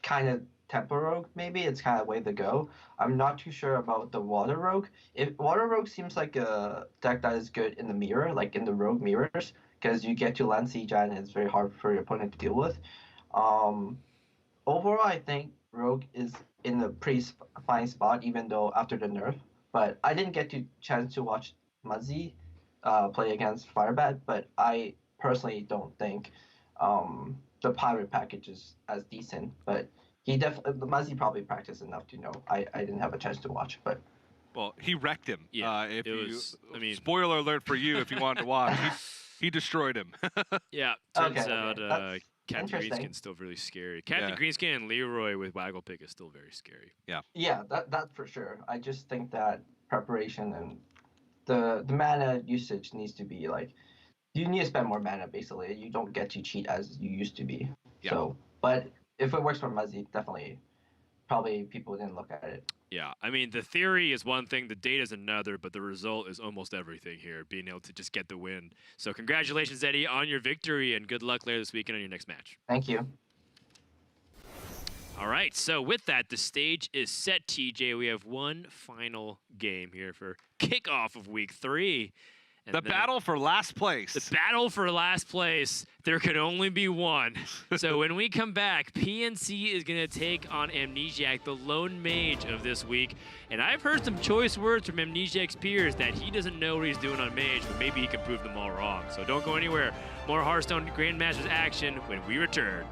S11: kind of tempo rogue, maybe it's kind of way to go. I'm not too sure about the Water Rogue. If Water Rogue seems like a deck that is good in the mirror, like in the Rogue mirrors, because you get to land siege and it's very hard for your opponent to deal with. Overall, I think Rogue is in a pretty fine spot, even though after the nerf. But I didn't get to chance to watch Muzzy play against Firebat, but I personally don't think the pirate package is as decent. But he definitely, Muzzy probably practiced enough to know. I didn't have a chance to watch, but.
S2: Well, he wrecked him.
S1: Yeah,
S2: if
S1: it
S2: you,
S1: was, I mean,
S2: spoiler alert for you if you wanted to watch. He destroyed him.
S1: Yeah, turns
S11: Okay,
S1: out
S11: that's
S1: Captain
S11: interesting.
S1: Greenskin's still really scary. Captain Greenskin and Leroy with Wagglepick is still very scary.
S11: Yeah, that for sure. I just think that preparation and the mana usage needs to be like, you need to spend more mana basically. You don't get to cheat as you used to be.
S2: Yeah.
S11: So, but if it works for Muzzy, definitely, probably people didn't look at it.
S1: Yeah, I mean, the theory is one thing, the data is another, but the result is almost everything here, being able to just get the win. So congratulations, Eddie, on your victory, and good luck later this weekend on your next match.
S11: Thank you.
S1: All right, so with that, the stage is set, TJ. We have one final game here for kickoff of week 3. And
S2: the battle for last place.
S1: The battle for last place. There can only be one. So when we come back, PNC is going to take on Amnesiac, the lone mage of this week. And I've heard some choice words from Amnesiac's peers that he doesn't know what he's doing on mage, but maybe he can prove them all wrong. So don't go anywhere. More Hearthstone Grandmasters action when we return.